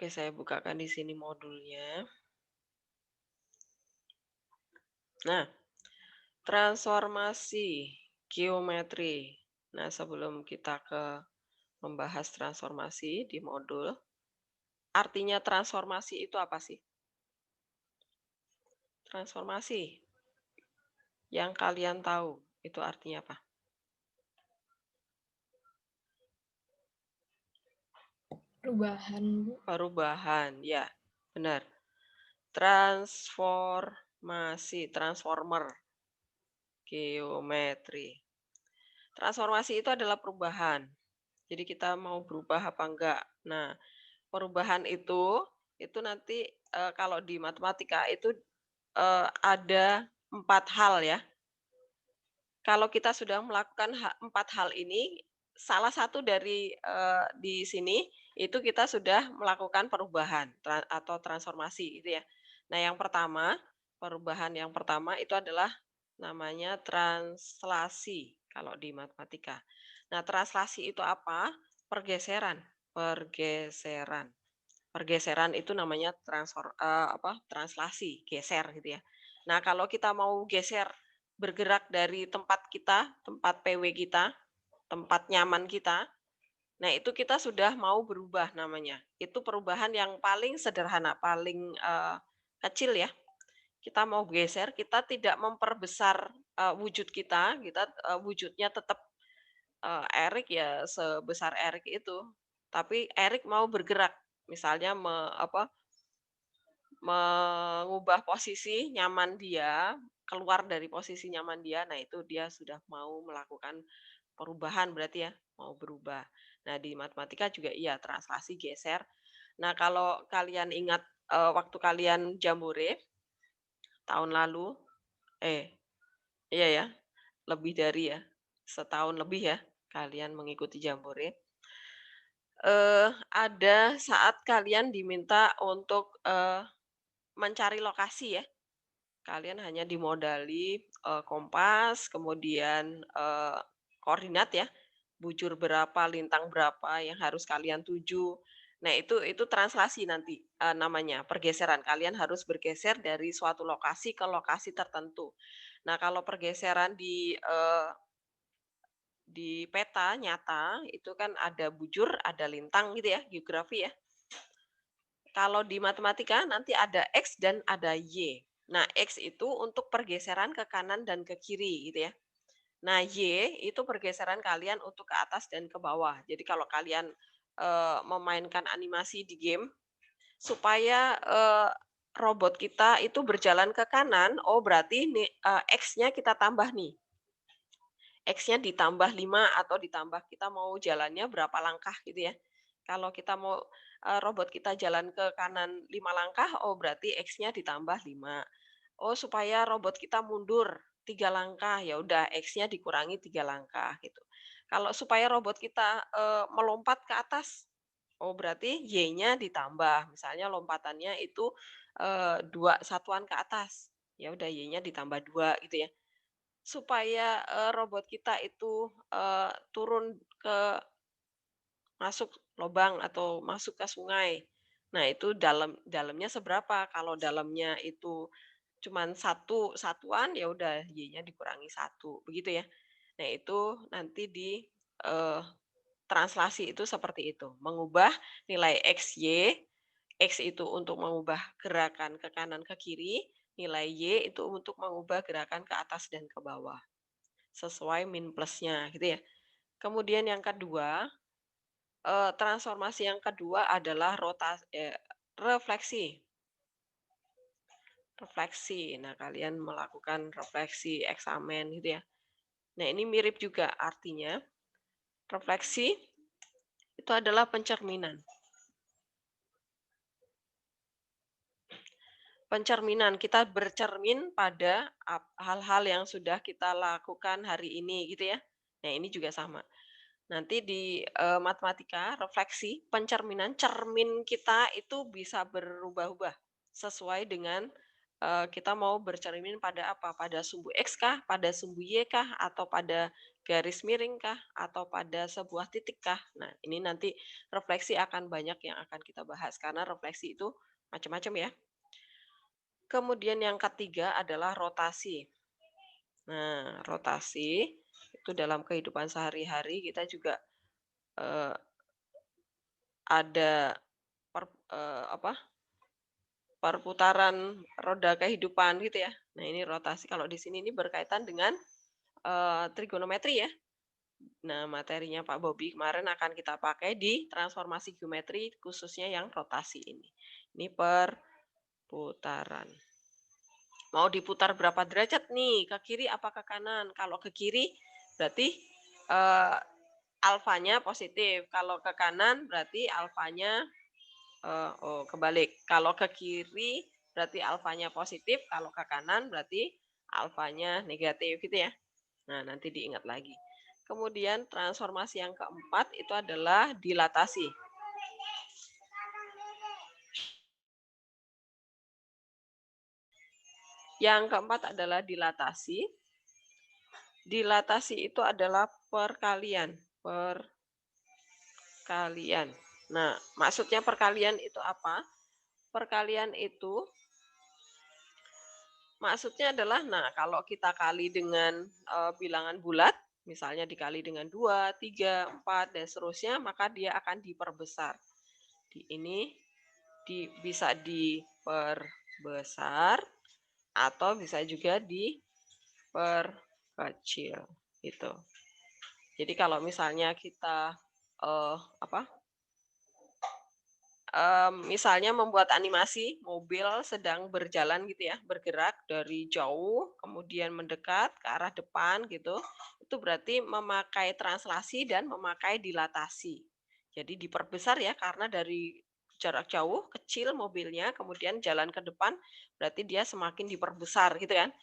Oke, saya bukakan di sini modulnya. Nah, transformasi geometri. Nah, sebelum kita ke membahas transformasi di modul, artinya transformasi itu apa sih? Transformasi yang kalian tahu itu artinya apa? Perubahan, Bu. Perubahan, ya, benar. Transformasi, transformer, geometri. Transformasi itu adalah perubahan. Jadi kita mau berubah apa enggak. Nah, perubahan itu nanti, kalau di matematika itu, ada 4 hal ya. Kalau kita sudah melakukan 4 hal ini, salah satu dari, di sini, itu kita sudah melakukan perubahan atau transformasi gitu ya. Nah yang pertama, perubahan yang pertama itu adalah namanya translasi kalau di matematika. Nah translasi itu apa? Pergeseran pergeseran. Pergeseran itu namanya translasi, geser gitu ya. Nah, kalau kita mau geser, bergerak dari tempat kita, tempat PW kita, tempat nyaman kita, nah itu kita sudah mau berubah namanya. Itu perubahan yang paling sederhana, paling, kecil ya. Kita mau geser, kita tidak memperbesar, wujud kita, wujudnya tetap, Erik ya sebesar Erik itu, tapi Erik mau bergerak. Misalnya mengubah posisi nyaman dia, keluar dari posisi nyaman dia, nah itu dia sudah mau melakukan perubahan berarti ya, mau berubah. Nah di matematika juga iya, translasi, geser. Nah kalau kalian ingat, waktu kalian Jambore tahun lalu, eh iya ya, lebih dari ya, setahun lebih ya kalian mengikuti Jambore, ada saat kalian diminta untuk, mencari lokasi ya. Kalian hanya dimodali, kompas, kemudian, koordinat ya, bujur berapa, lintang berapa yang harus kalian tuju. Nah itu translasi nanti, namanya, pergeseran. Kalian harus bergeser dari suatu lokasi ke lokasi tertentu. Nah kalau pergeseran di peta nyata, itu kan ada bujur, ada lintang gitu ya, geografi ya. Kalau di matematika nanti ada X dan ada Y. Nah, X itu untuk pergeseran ke kanan dan ke kiri gitu ya. Nah, Y itu pergeseran kalian untuk ke atas dan ke bawah. Jadi kalau kalian, memainkan animasi di game, supaya, robot kita itu berjalan ke kanan, oh berarti nih, X-nya kita tambah nih. X-nya ditambah 5 atau ditambah kita mau jalannya berapa langkah gitu ya. Kalau kita mau, robot kita jalan ke kanan 5 langkah, oh berarti X-nya ditambah 5. Oh supaya robot kita mundur 3 langkah, ya udah X-nya dikurangi 3 langkah gitu. Kalau supaya robot kita, melompat ke atas, oh berarti Y-nya ditambah, misalnya lompatannya itu, 2 satuan ke atas, ya udah Y-nya ditambah 2 gitu ya. Supaya, robot kita itu, turun ke masuk lubang atau masuk ke sungai. Nah, itu dalamnya seberapa, kalau dalamnya itu cuman satu satuan, ya udah Y-nya dikurangi satu begitu ya. Nah, itu nanti di, eee, translasi itu seperti itu, mengubah nilai X, Y. X itu untuk mengubah gerakan ke kanan ke kiri, nilai Y itu untuk mengubah gerakan ke atas dan ke bawah. Sesuai min plusnya gitu ya. Kemudian yang kedua, transformasi yang kedua adalah refleksi. Refleksi. Nah, kalian melakukan refleksi eksamen gitu ya. Nah, ini mirip juga artinya. Refleksi itu adalah pencerminan. Pencerminan, kita bercermin pada hal-hal yang sudah kita lakukan hari ini gitu ya. Nah, ini juga sama. Nanti di, matematika, refleksi, pencerminan, cermin kita itu bisa berubah-ubah sesuai dengan, kita mau bercermin pada apa? Pada sumbu X kah? Pada sumbu Y kah? Atau pada garis miring kah? Atau pada sebuah titik kah? Nah, ini nanti refleksi akan banyak yang akan kita bahas karena refleksi itu macam-macam ya. Kemudian yang ketiga adalah rotasi. Nah, rotasi itu dalam kehidupan sehari-hari kita juga eh, ada apa? Perputaran roda kehidupan gitu ya. Nah, ini rotasi kalau di sini ini berkaitan dengan trigonometri ya. Nah, materinya Pak Bobi kemarin akan kita pakai di transformasi geometri khususnya yang rotasi ini. Ini perputaran. Mau diputar berapa derajat nih? Ke kiri apa ke kanan? Kalau ke kiri berarti eh, alfanya positif. Kalau ke kanan berarti alfanya kebalik. Kalau ke kiri berarti alfanya positif, kalau ke kanan berarti alfanya negatif gitu ya. Nah, nanti diingat lagi. Kemudian transformasi yang keempat itu adalah dilatasi. Yang keempat adalah dilatasi. Dilatasi itu adalah perkalian. Perkalian. Nah, maksudnya perkalian itu apa? Perkalian itu maksudnya adalah, nah kalau kita kali dengan bilangan bulat, misalnya dikali dengan 2, 3, 4, dan seterusnya, maka dia akan diperbesar. Ini bisa diperbesar atau bisa juga diperkecil. Gitu. Jadi kalau misalnya kita apa? Misalnya membuat animasi mobil sedang berjalan gitu ya, bergerak dari jauh, kemudian mendekat ke arah depan gitu, itu berarti memakai translasi dan memakai dilatasi. Jadi diperbesar ya, karena dari jarak jauh, kecil mobilnya, kemudian jalan ke depan, berarti dia semakin diperbesar gitu kan.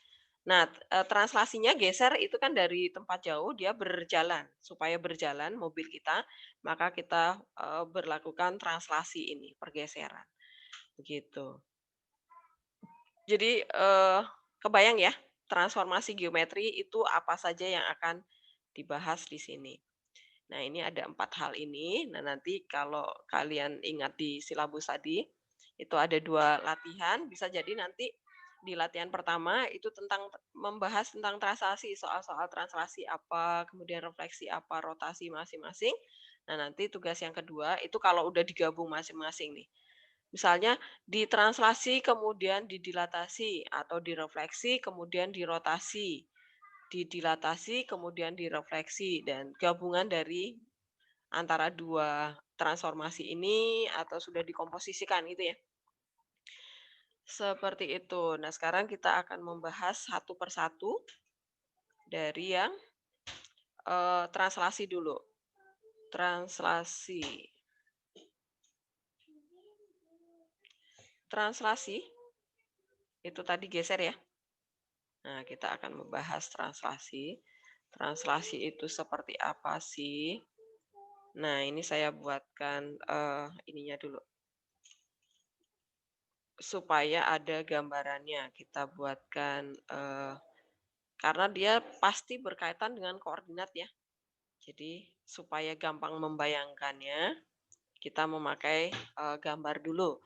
Nah, translasinya geser itu kan dari tempat jauh dia berjalan. Supaya berjalan mobil kita, maka kita berlakukan translasi ini, pergeseran. Begitu. Jadi kebayang ya, transformasi geometri itu apa saja yang akan dibahas di sini. Nah, ini ada 4 hal ini. Nah, nanti kalau kalian ingat di silabus tadi, itu ada 2 latihan, bisa jadi nanti di latihan pertama itu membahas tentang translasi, soal-soal translasi apa, kemudian refleksi apa, rotasi masing-masing. Nah, nanti tugas yang kedua itu kalau udah digabung masing-masing nih. Misalnya ditranslasi kemudian didilatasi atau direfleksi kemudian dirotasi, didilatasi kemudian direfleksi dan gabungan dari antara 2 transformasi ini atau sudah dikomposisikan gitu ya. Seperti itu. Nah, sekarang kita akan membahas satu persatu dari yang translasi dulu. Translasi. Translasi itu tadi geser ya. Nah, kita akan membahas translasi. Translasi itu seperti apa sih? Nah, ini saya buatkan ininya dulu. Supaya ada gambarannya, kita buatkan karena dia pasti berkaitan dengan koordinat ya. Jadi supaya gampang membayangkannya, kita memakai gambar dulu.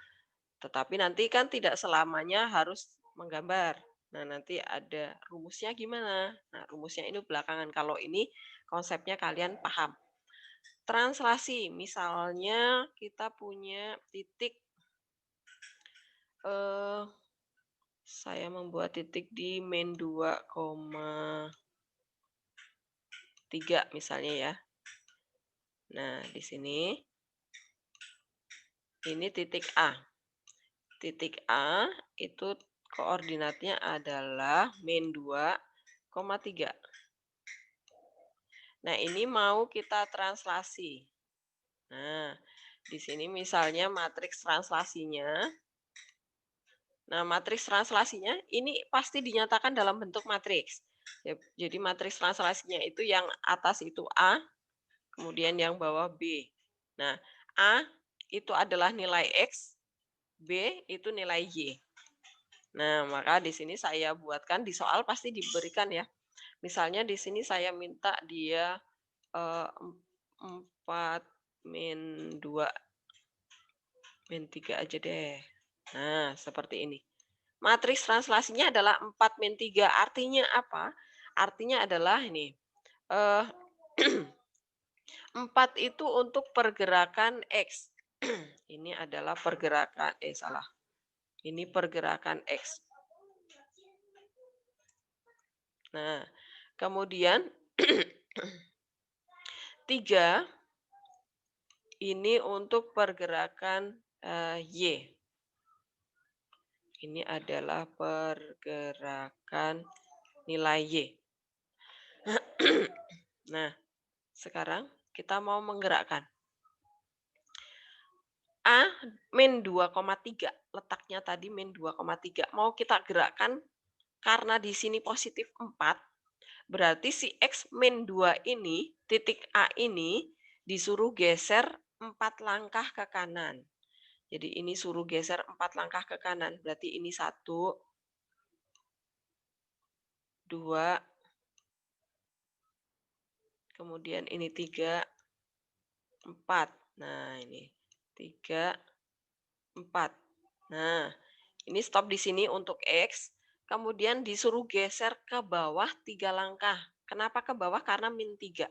Tetapi nanti kan tidak selamanya harus menggambar. Nah, nanti ada rumusnya gimana? Nah, rumusnya ini belakangan. Kalau ini konsepnya kalian paham. Translasi, misalnya kita punya titik, saya membuat titik di min 2,3 misalnya ya. Nah, di sini ini titik A. Titik A itu koordinatnya adalah min 2,3. Nah, ini mau kita translasi. Nah, di sini misalnya matriks translasinya. Nah, matriks translasinya ini pasti dinyatakan dalam bentuk matriks. Jadi matriks translasinya itu yang atas itu A, kemudian yang bawah B. Nah, A itu adalah nilai X, B itu nilai Y. Nah, maka di sini saya buatkan di soal pasti diberikan ya. Misalnya di sini saya minta dia 4 min 2 min 3 aja deh. Nah, seperti ini. Matriks translasinya adalah 4 min 3. Artinya apa? Artinya adalah ini. Eh 4 itu untuk pergerakan X. Ini adalah pergerakan, salah. Ini pergerakan X. Nah, kemudian 3 ini untuk pergerakan Y. Ini adalah pergerakan nilai Y. Nah, sekarang kita mau menggerakkan. A min 2,3. Letaknya tadi min 2,3. Mau kita gerakkan karena di sini positif 4. Berarti si X min 2 ini, titik A ini, disuruh geser 4 langkah ke kanan. Jadi ini suruh geser 4 langkah ke kanan. Berarti ini 1, 2, kemudian ini 3, 4. Nah, ini 3, 4. Nah, ini stop di sini untuk X. Kemudian disuruh geser ke bawah 3 langkah. Kenapa ke bawah? Karena min 3.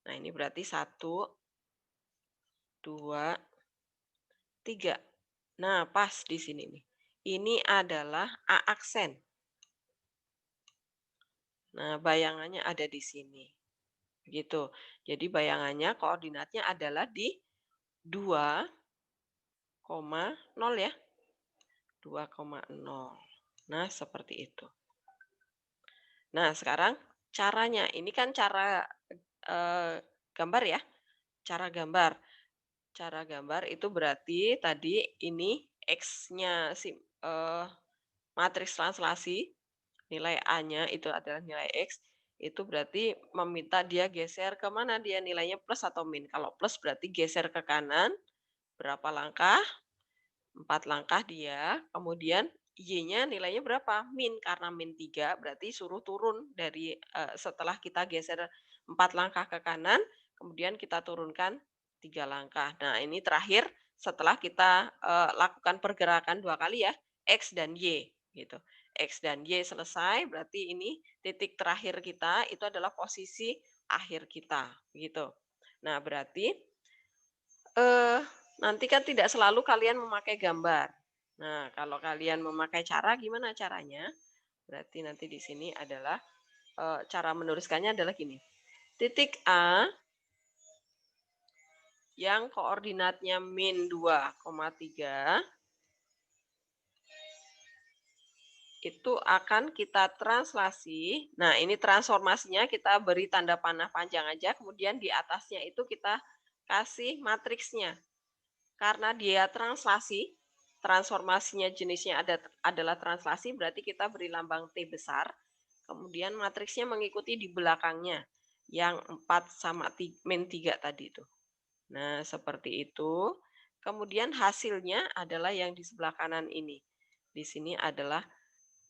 Nah, ini berarti 1, 2, 3. Nah, pas di sini nih. Ini adalah A aksen. Nah, bayangannya ada di sini. Gitu. Jadi bayangannya koordinatnya adalah di 2,0 ya. 2,0. Nah, seperti itu. Nah, sekarang caranya. Ini kan cara gambar ya. Cara gambar. Cara gambar itu berarti tadi ini X-nya si matriks translasi, nilai A-nya itu adalah nilai X, itu berarti meminta dia geser ke mana dia nilainya plus atau min. Kalau plus berarti geser ke kanan, berapa langkah? 4 langkah dia, kemudian Y-nya nilainya berapa? Min, karena min 3 berarti suruh turun dari setelah kita geser 4 langkah ke kanan, kemudian kita turunkan 3 langkah. Nah, ini terakhir setelah kita lakukan pergerakan 2 kali ya, X dan Y gitu. X dan Y selesai, berarti ini titik terakhir kita itu adalah posisi akhir kita gitu. Nah, berarti eh nanti kan tidak selalu kalian memakai gambar. Nah, kalau kalian memakai cara, gimana caranya? Berarti nanti di sini adalah cara menuliskannya adalah gini. Titik A yang koordinatnya min 2,3 itu akan kita translasi. Nah, ini transformasinya kita beri tanda panah panjang aja, kemudian di atasnya itu kita kasih matriksnya. Karena dia translasi, transformasinya jenisnya adalah translasi, berarti kita beri lambang T besar, kemudian matriksnya mengikuti di belakangnya, yang 4 sama min 3 tadi itu. Nah, seperti itu. Kemudian hasilnya adalah yang di sebelah kanan ini. Di sini adalah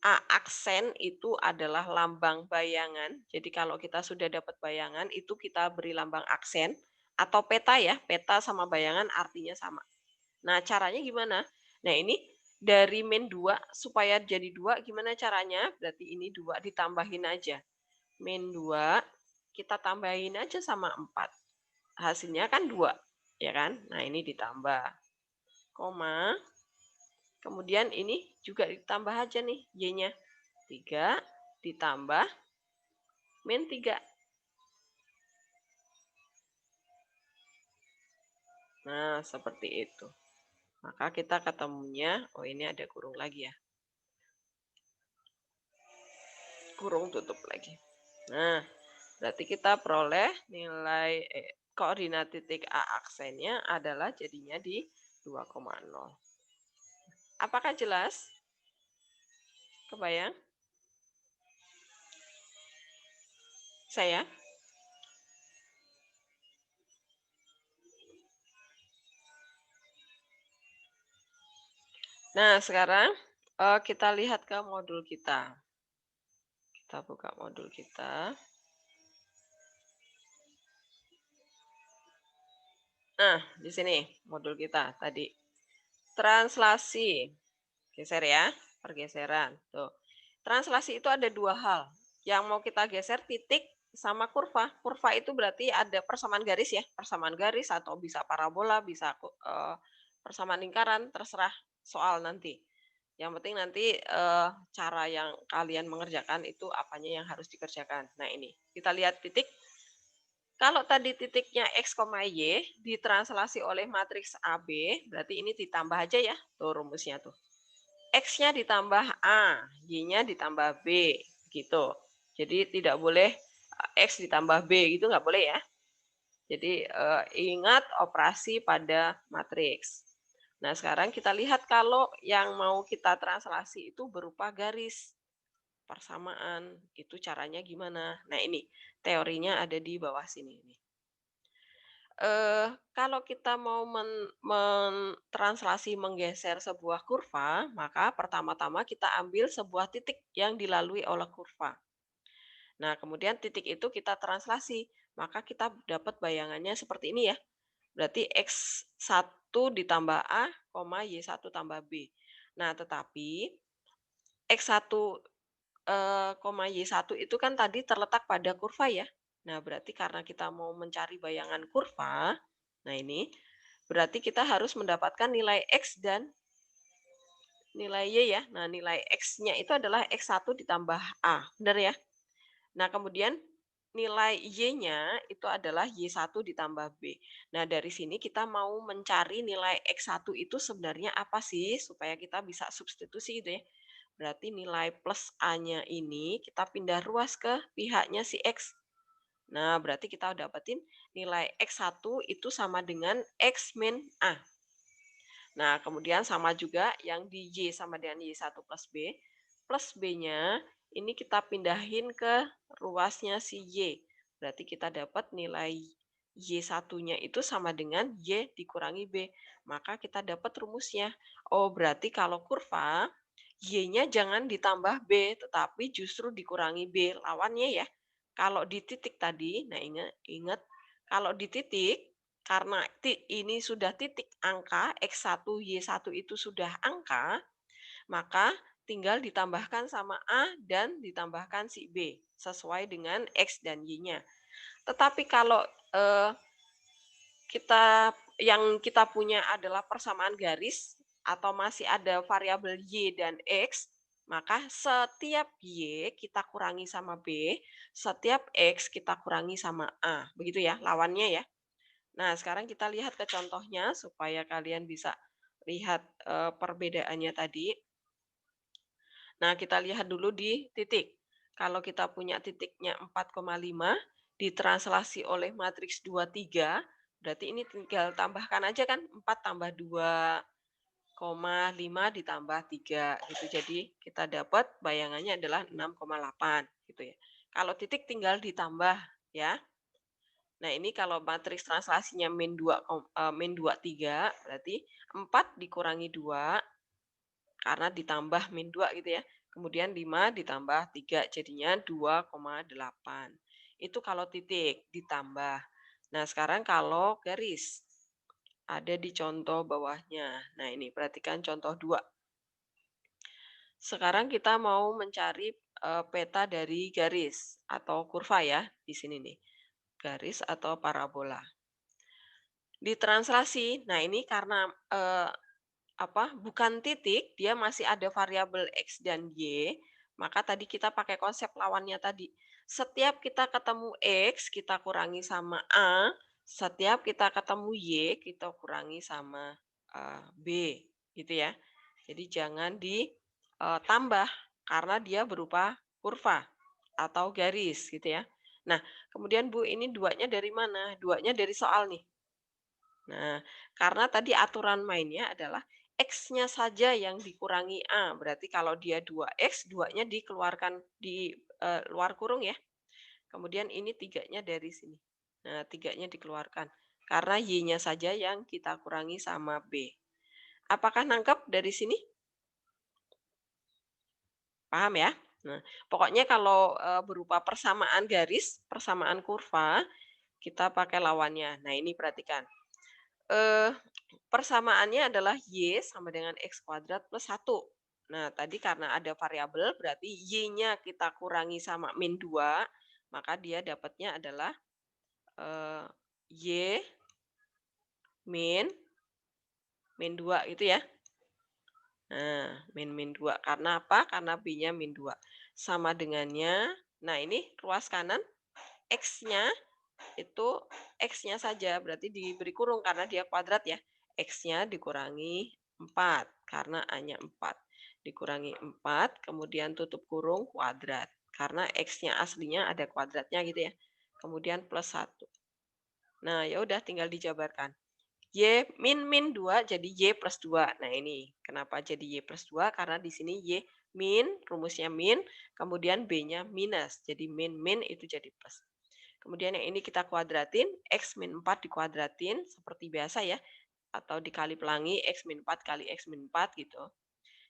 A aksen itu adalah lambang bayangan. Jadi kalau kita sudah dapat bayangan, itu kita beri lambang aksen. Atau peta ya, peta sama bayangan artinya sama. Nah, caranya gimana? Nah, ini dari min 2 supaya jadi 2 gimana caranya? Berarti ini 2 ditambahin aja. Min 2 kita tambahin aja sama 4. Hasilnya kan 2, ya kan? Nah, ini ditambah. Koma. Kemudian ini juga ditambah aja nih Y-nya. 3 ditambah min 3. Nah, seperti itu. Maka kita ketemunya, oh ini ada kurung lagi ya. Kurung tutup lagi. Nah, berarti kita peroleh nilai koordinat titik A aksennya adalah jadinya di 2,0. Apakah jelas? Kebayang? Saya? Nah, sekarang Kita lihat ke modul kita. Kita buka modul kita. Nah, di sini modul kita tadi. Translasi. Geser ya, pergeseran. Tuh. Translasi itu ada dua hal. Yang mau kita geser titik sama kurva. Kurva itu berarti ada persamaan garis ya, persamaan garis atau bisa parabola, bisa persamaan lingkaran, terserah soal nanti. Yang penting nanti cara yang kalian mengerjakan itu apanya yang harus dikerjakan. Nah ini, kita lihat titik. Kalau tadi titiknya X, Y ditranslasi oleh matriks AB, berarti ini ditambah aja ya, tuh rumusnya tuh. X-nya ditambah A, Y-nya ditambah B, gitu. Jadi tidak boleh X ditambah B, gitu nggak boleh ya. Jadi ingat operasi pada matriks. Nah sekarang kita lihat kalau yang mau kita translasi itu berupa garis persamaan. Itu caranya gimana? Nah ini teorinya ada di bawah sini. Kalau kita mau mentranslasi menggeser sebuah kurva, maka pertama-tama kita ambil sebuah titik yang dilalui oleh kurva. Nah, kemudian titik itu kita translasi, maka kita dapat bayangannya seperti ini ya. Berarti X1 ditambah A, Y1 tambah B. Nah, tetapi X1 Y1 itu kan tadi terletak pada kurva ya. Nah, berarti karena kita mau mencari bayangan kurva, nah ini berarti kita harus mendapatkan nilai X dan nilai Y ya. Nah, nilai X-nya itu adalah X1 ditambah A, benar ya? Nah, kemudian nilai Y-nya itu adalah Y1 ditambah B. Nah, dari sini kita mau mencari nilai X1 itu sebenarnya apa sih supaya kita bisa substitusi gitu ya. Berarti nilai plus A-nya ini kita pindah ruas ke pihaknya si X. Nah, berarti kita dapetin nilai X1 itu sama dengan X min A. Nah, kemudian sama juga yang di Y sama dengan Y1 plus B. Plus B-nya ini kita pindahin ke ruasnya si Y. Berarti kita dapat nilai Y1-nya itu sama dengan Y dikurangi B. Maka kita dapat rumusnya. Oh, berarti kalau kurva, Y-nya jangan ditambah B, tetapi justru dikurangi B. Lawannya ya. Kalau di titik tadi, nah ingat kalau di titik, karena ini sudah titik angka, X1, Y1 itu sudah angka, maka tinggal ditambahkan sama A dan ditambahkan si B, sesuai dengan X dan Y-nya. Tetapi kalau kita punya adalah persamaan garis, atau masih ada variabel Y dan X, maka setiap Y kita kurangi sama B, setiap X kita kurangi sama A. Begitu ya, lawannya ya. Nah, sekarang kita lihat ke contohnya supaya kalian bisa lihat perbedaannya tadi. Nah, kita lihat dulu di titik. Kalau kita punya titiknya 4,5 ditranslasi oleh matriks 23, berarti ini tinggal tambahkan aja kan 4 tambah 2,5 ditambah 3 gitu. Jadi kita dapat bayangannya adalah 6,8 gitu ya. Kalau titik tinggal ditambah ya. Nah, ini kalau matriks translasinya min 23 berarti 4 dikurangi 2 karena ditambah min 2 gitu ya. Kemudian 5 ditambah 3 jadinya 2,8. Itu kalau titik ditambah. Nah, sekarang kalau garis ada di contoh bawahnya. Nah, ini perhatikan contoh 2. Sekarang kita mau mencari peta dari garis atau kurva ya di sini nih. Garis atau parabola. Ditranslasi. Nah, ini karena bukan titik, dia masih ada variabel X dan Y, maka tadi kita pakai konsep lawannya tadi. Setiap kita ketemu X, kita kurangi sama A, setiap kita ketemu Y, kita kurangi sama B, gitu ya. Jadi jangan ditambah, karena dia berupa kurva atau garis, gitu ya. Nah, kemudian Bu, ini duanya dari mana? Duanya dari soal nih. Nah, karena tadi aturan mainnya adalah X-nya saja yang dikurangi A. Berarti kalau dia 2X, 2-nya dikeluarkan di luar kurung ya. Kemudian ini 3-nya dari sini. Nah, 3-nya dikeluarkan. Karena Y-nya saja yang kita kurangi sama B. Apakah nangkep dari sini? Paham ya? Nah, pokoknya kalau, berupa persamaan garis, persamaan kurva, kita pakai lawannya. Nah, ini perhatikan, eee, persamaannya adalah Y sama dengan X kuadrat plus 1. Nah, tadi karena ada variabel, berarti Y-nya kita kurangi sama min 2, maka dia dapatnya adalah, eee, Y min min 2 gitu ya. Nah, min 2 karena apa? Karena B-nya min 2. Sama dengannya, nah ini ruas kanan X-nya itu X-nya saja, berarti diberi kurung karena dia kuadrat ya. X-nya dikurangi 4 karena A-nya 4. Dikurangi 4, kemudian tutup kurung kuadrat. Karena X-nya aslinya ada kuadratnya gitu ya. Kemudian plus 1. Nah, ya udah tinggal dijabarkan. Y min 2 jadi Y plus 2. Nah ini kenapa jadi Y plus 2? Karena di sini Y min, rumusnya min, kemudian B-nya minus. Jadi min itu jadi plus. Kemudian yang ini kita kuadratin, X min 4 dikuadratin seperti biasa ya. Atau dikali pelangi X min 4 kali X min 4 gitu.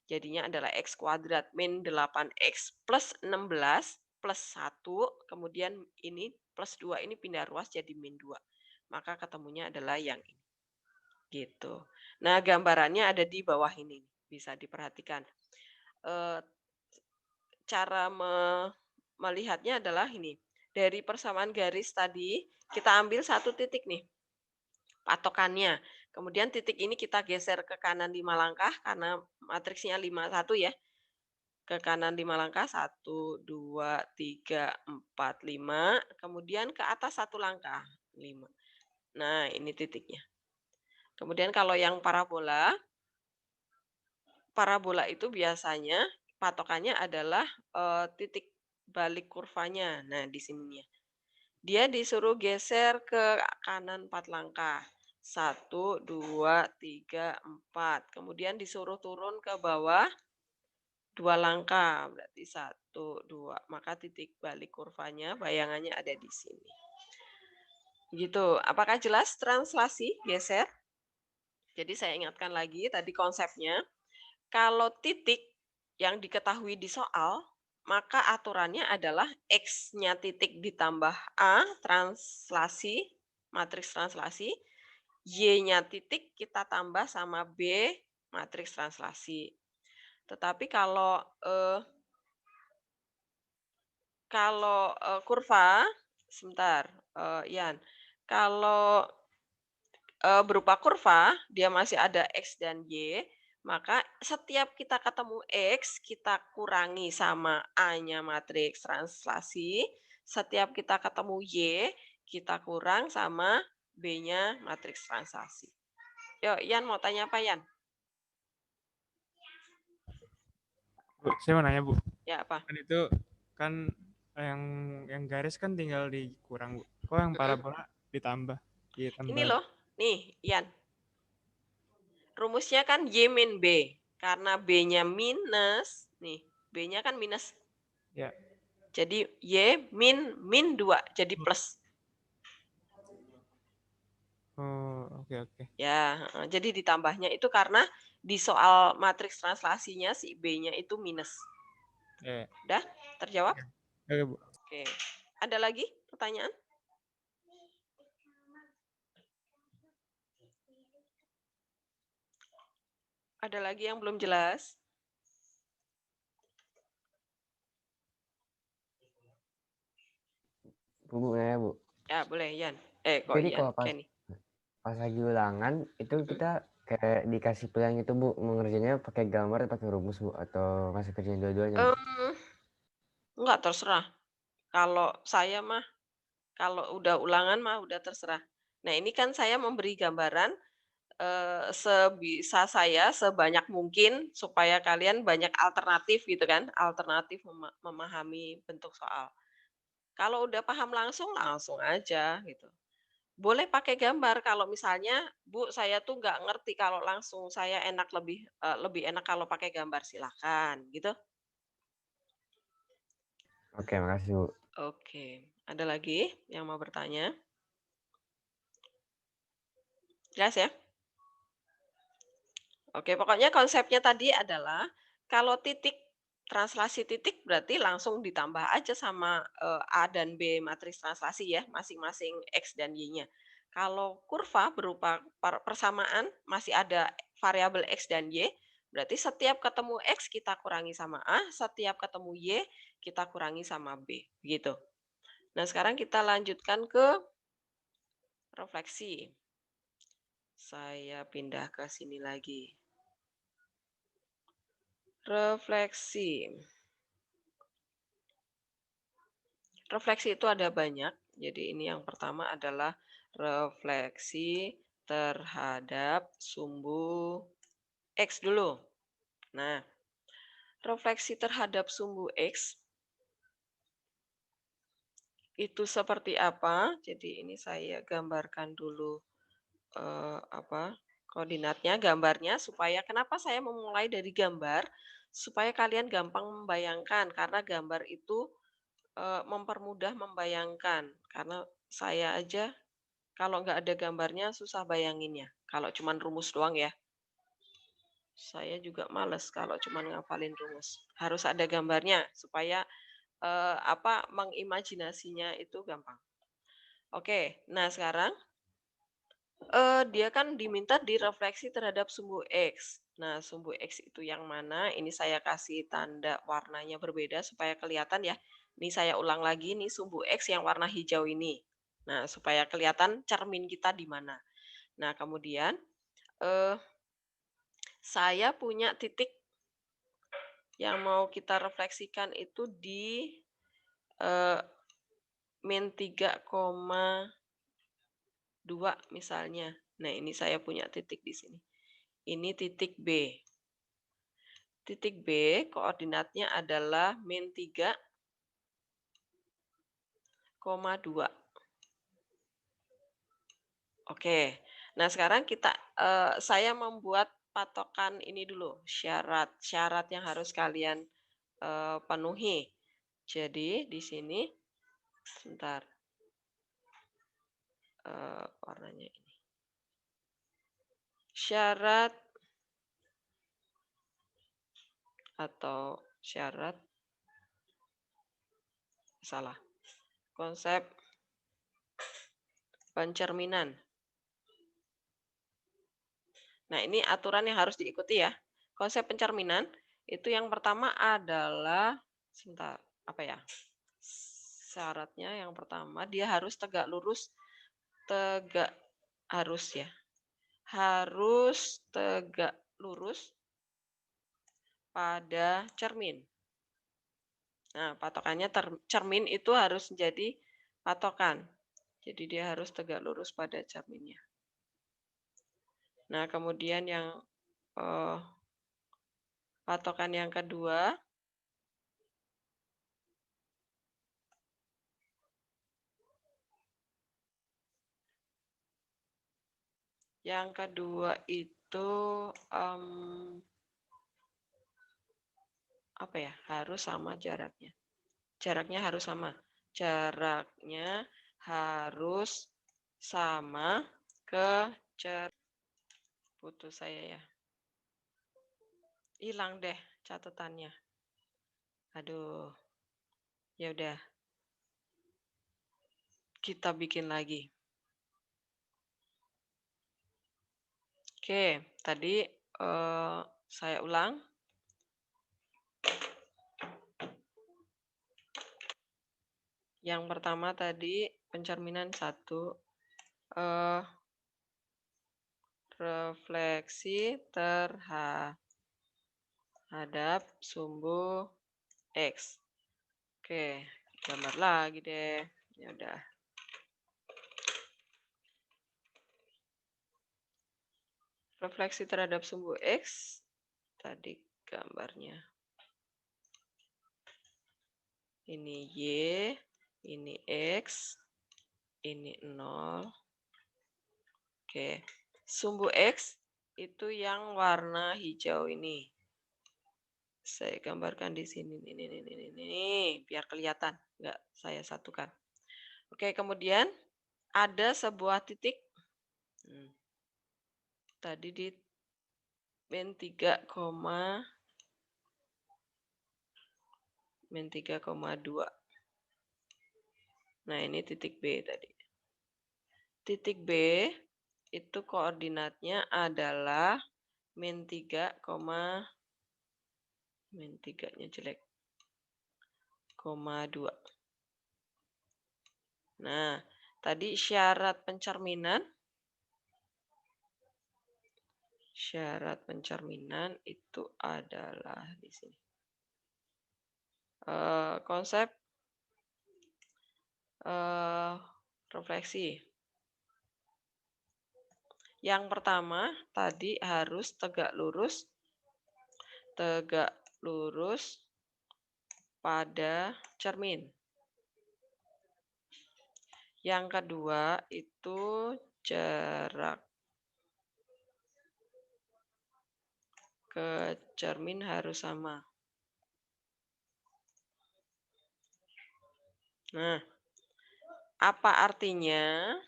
Jadinya adalah X kuadrat min 8X plus 16 plus 1. Kemudian ini plus 2 ini pindah ruas jadi min 2. Maka ketemunya adalah yang ini. Gitu. Nah, gambarannya ada di bawah ini, bisa diperhatikan. Eee, cara melihatnya adalah ini, dari persamaan garis tadi, kita ambil satu titik nih, patokannya. Kemudian titik ini kita geser ke kanan 5 langkah, karena matriksnya 5 1 ya. Ke kanan 5 langkah, 1, 2, 3, 4, 5. Kemudian ke atas 1 langkah, 5. Nah, ini titiknya. Kemudian kalau yang parabola, parabola itu biasanya patokannya adalah, titik balik kurvanya. Nah, di sininya. Dia disuruh geser ke kanan 4 langkah. 1, 2, 3, 4. Kemudian disuruh turun ke bawah 2 langkah. Berarti 1, 2. Maka titik balik kurvanya bayangannya ada di sini. Gitu. Apakah jelas translasi geser? Jadi saya ingatkan lagi tadi konsepnya. Kalau titik yang diketahui di soal, maka aturannya adalah X-nya titik ditambah A, translasi, matriks translasi, Y-nya titik kita tambah sama B, matriks translasi. Tetapi kalau kurva, sebentar, Ian, kalau berupa kurva, dia masih ada X dan Y, maka setiap kita ketemu X, kita kurangi sama A-nya matriks translasi. Setiap kita ketemu Y, kita kurang sama B-nya matriks translasi. Yuk, Yan mau tanya apa, Yan? Bu, saya mau nanya, Bu. Ya, apa? Kan itu kan yang garis kan tinggal dikurang, Bu. Kok yang parabola ditambah? Iya, Ini tambah. loh, nih, Yan. Rumusnya kan Y min B. Karena B-nya minus, nih, B-nya kan minus. Ya. Jadi Y min 2, jadi plus. Oh, oke, oke. Ya, jadi ditambahnya itu karena di soal matriks translasinya si B-nya itu minus. Ya. Udah terjawab? Oke, Bu. Oke. Ada lagi pertanyaan? Ada lagi yang belum jelas? Bu, ya, Bu. Ya, boleh, Yan. Kok Jadi Yan? kalau Kenny. pas lagi ulangan itu kita kayak dikasih pilihan gitu, Bu, mengerjainnya pakai gambar atau pakai rumus, Bu, atau masih kerjain dua-duanya, Bu? Enggak, terserah. Kalau saya mah, kalau udah ulangan mah udah terserah. Nah, ini kan saya memberi gambaran sebisa saya, sebanyak mungkin supaya kalian banyak alternatif gitu kan, alternatif memahami bentuk soal. Kalau udah paham langsung, langsung aja gitu. Boleh pakai gambar kalau misalnya, "Bu, saya tuh nggak ngerti kalau langsung, saya enak lebih enak kalau pakai gambar." Silakan, gitu. Oke, makasih, Bu. Oke, ada lagi yang mau bertanya? Jelas ya? Oke, pokoknya konsepnya tadi adalah kalau titik translasi titik berarti langsung ditambah aja sama A dan B matriks translasi ya, masing-masing X dan Y-nya. Kalau kurva berupa persamaan masih ada variabel X dan Y, berarti setiap ketemu X kita kurangi sama A, setiap ketemu Y kita kurangi sama B. Begitu. Nah, sekarang kita lanjutkan ke refleksi. Saya pindah ke sini lagi. Refleksi. Refleksi itu ada banyak. Jadi ini yang pertama adalah refleksi terhadap sumbu X dulu. Nah, refleksi terhadap sumbu X itu seperti apa? Jadi ini saya gambarkan dulu koordinatnya, gambarnya supaya kenapa saya memulai dari gambar supaya kalian gampang membayangkan karena gambar itu mempermudah membayangkan karena saya aja kalau nggak ada gambarnya susah bayanginnya. Kalau cuman rumus doang ya. Saya juga males kalau cuman ngafalin rumus. Harus ada gambarnya supaya mengimajinasinya itu gampang. Oke, nah sekarang dia kan diminta direfleksi terhadap sumbu X. Nah, sumbu X itu yang mana? Ini saya kasih tanda warnanya berbeda supaya kelihatan ya. Ini saya ulang lagi, nih sumbu X yang warna hijau ini. Nah, supaya kelihatan cermin kita di mana. Nah, kemudian saya punya titik yang mau kita refleksikan itu di min 3,2 misalnya. Nah, ini saya punya titik di sini. Ini titik B. Titik B koordinatnya adalah min 3,2. Oke. Nah, sekarang saya membuat patokan ini dulu, syarat yang harus kalian penuhi. Jadi di sini sebentar. Warnanya ini. Syarat salah. Konsep pencerminan. Nah, ini aturan yang harus diikuti ya. Konsep pencerminan itu yang pertama adalah syaratnya yang pertama dia harus tegak lurus pada cermin. Nah, patokannya cermin itu harus menjadi patokan. Jadi dia harus tegak lurus pada cerminnya. Nah, kemudian yang patokan yang kedua itu harus sama jaraknya. Jaraknya harus sama. Jaraknya harus sama ke putus saya ya. Hilang deh catatannya. Aduh. Ya udah. Kita bikin lagi. Oke, tadi saya ulang. Yang pertama tadi pencerminan 1, refleksi terhadap sumbu X. Oke, gambar lagi deh. Ya udah. Refleksi terhadap sumbu X. Tadi gambarnya. Ini Y, ini X, ini 0. Oke. Sumbu X itu yang warna hijau ini. Saya gambarkan di sini. Ini biar kelihatan. Enggak, saya satukan. Oke, kemudian ada sebuah titik. Tadi di min 3,2. min 3,2. Nah, ini titik B tadi. Titik B itu koordinatnya adalah min 3, min 3-nya jelek, 2. Nah, tadi syarat pencerminan itu adalah di sini. Konsep refleksi. Yang pertama tadi harus tegak lurus pada cermin. Yang kedua itu jarak ke cermin harus sama. Nah, apa artinya?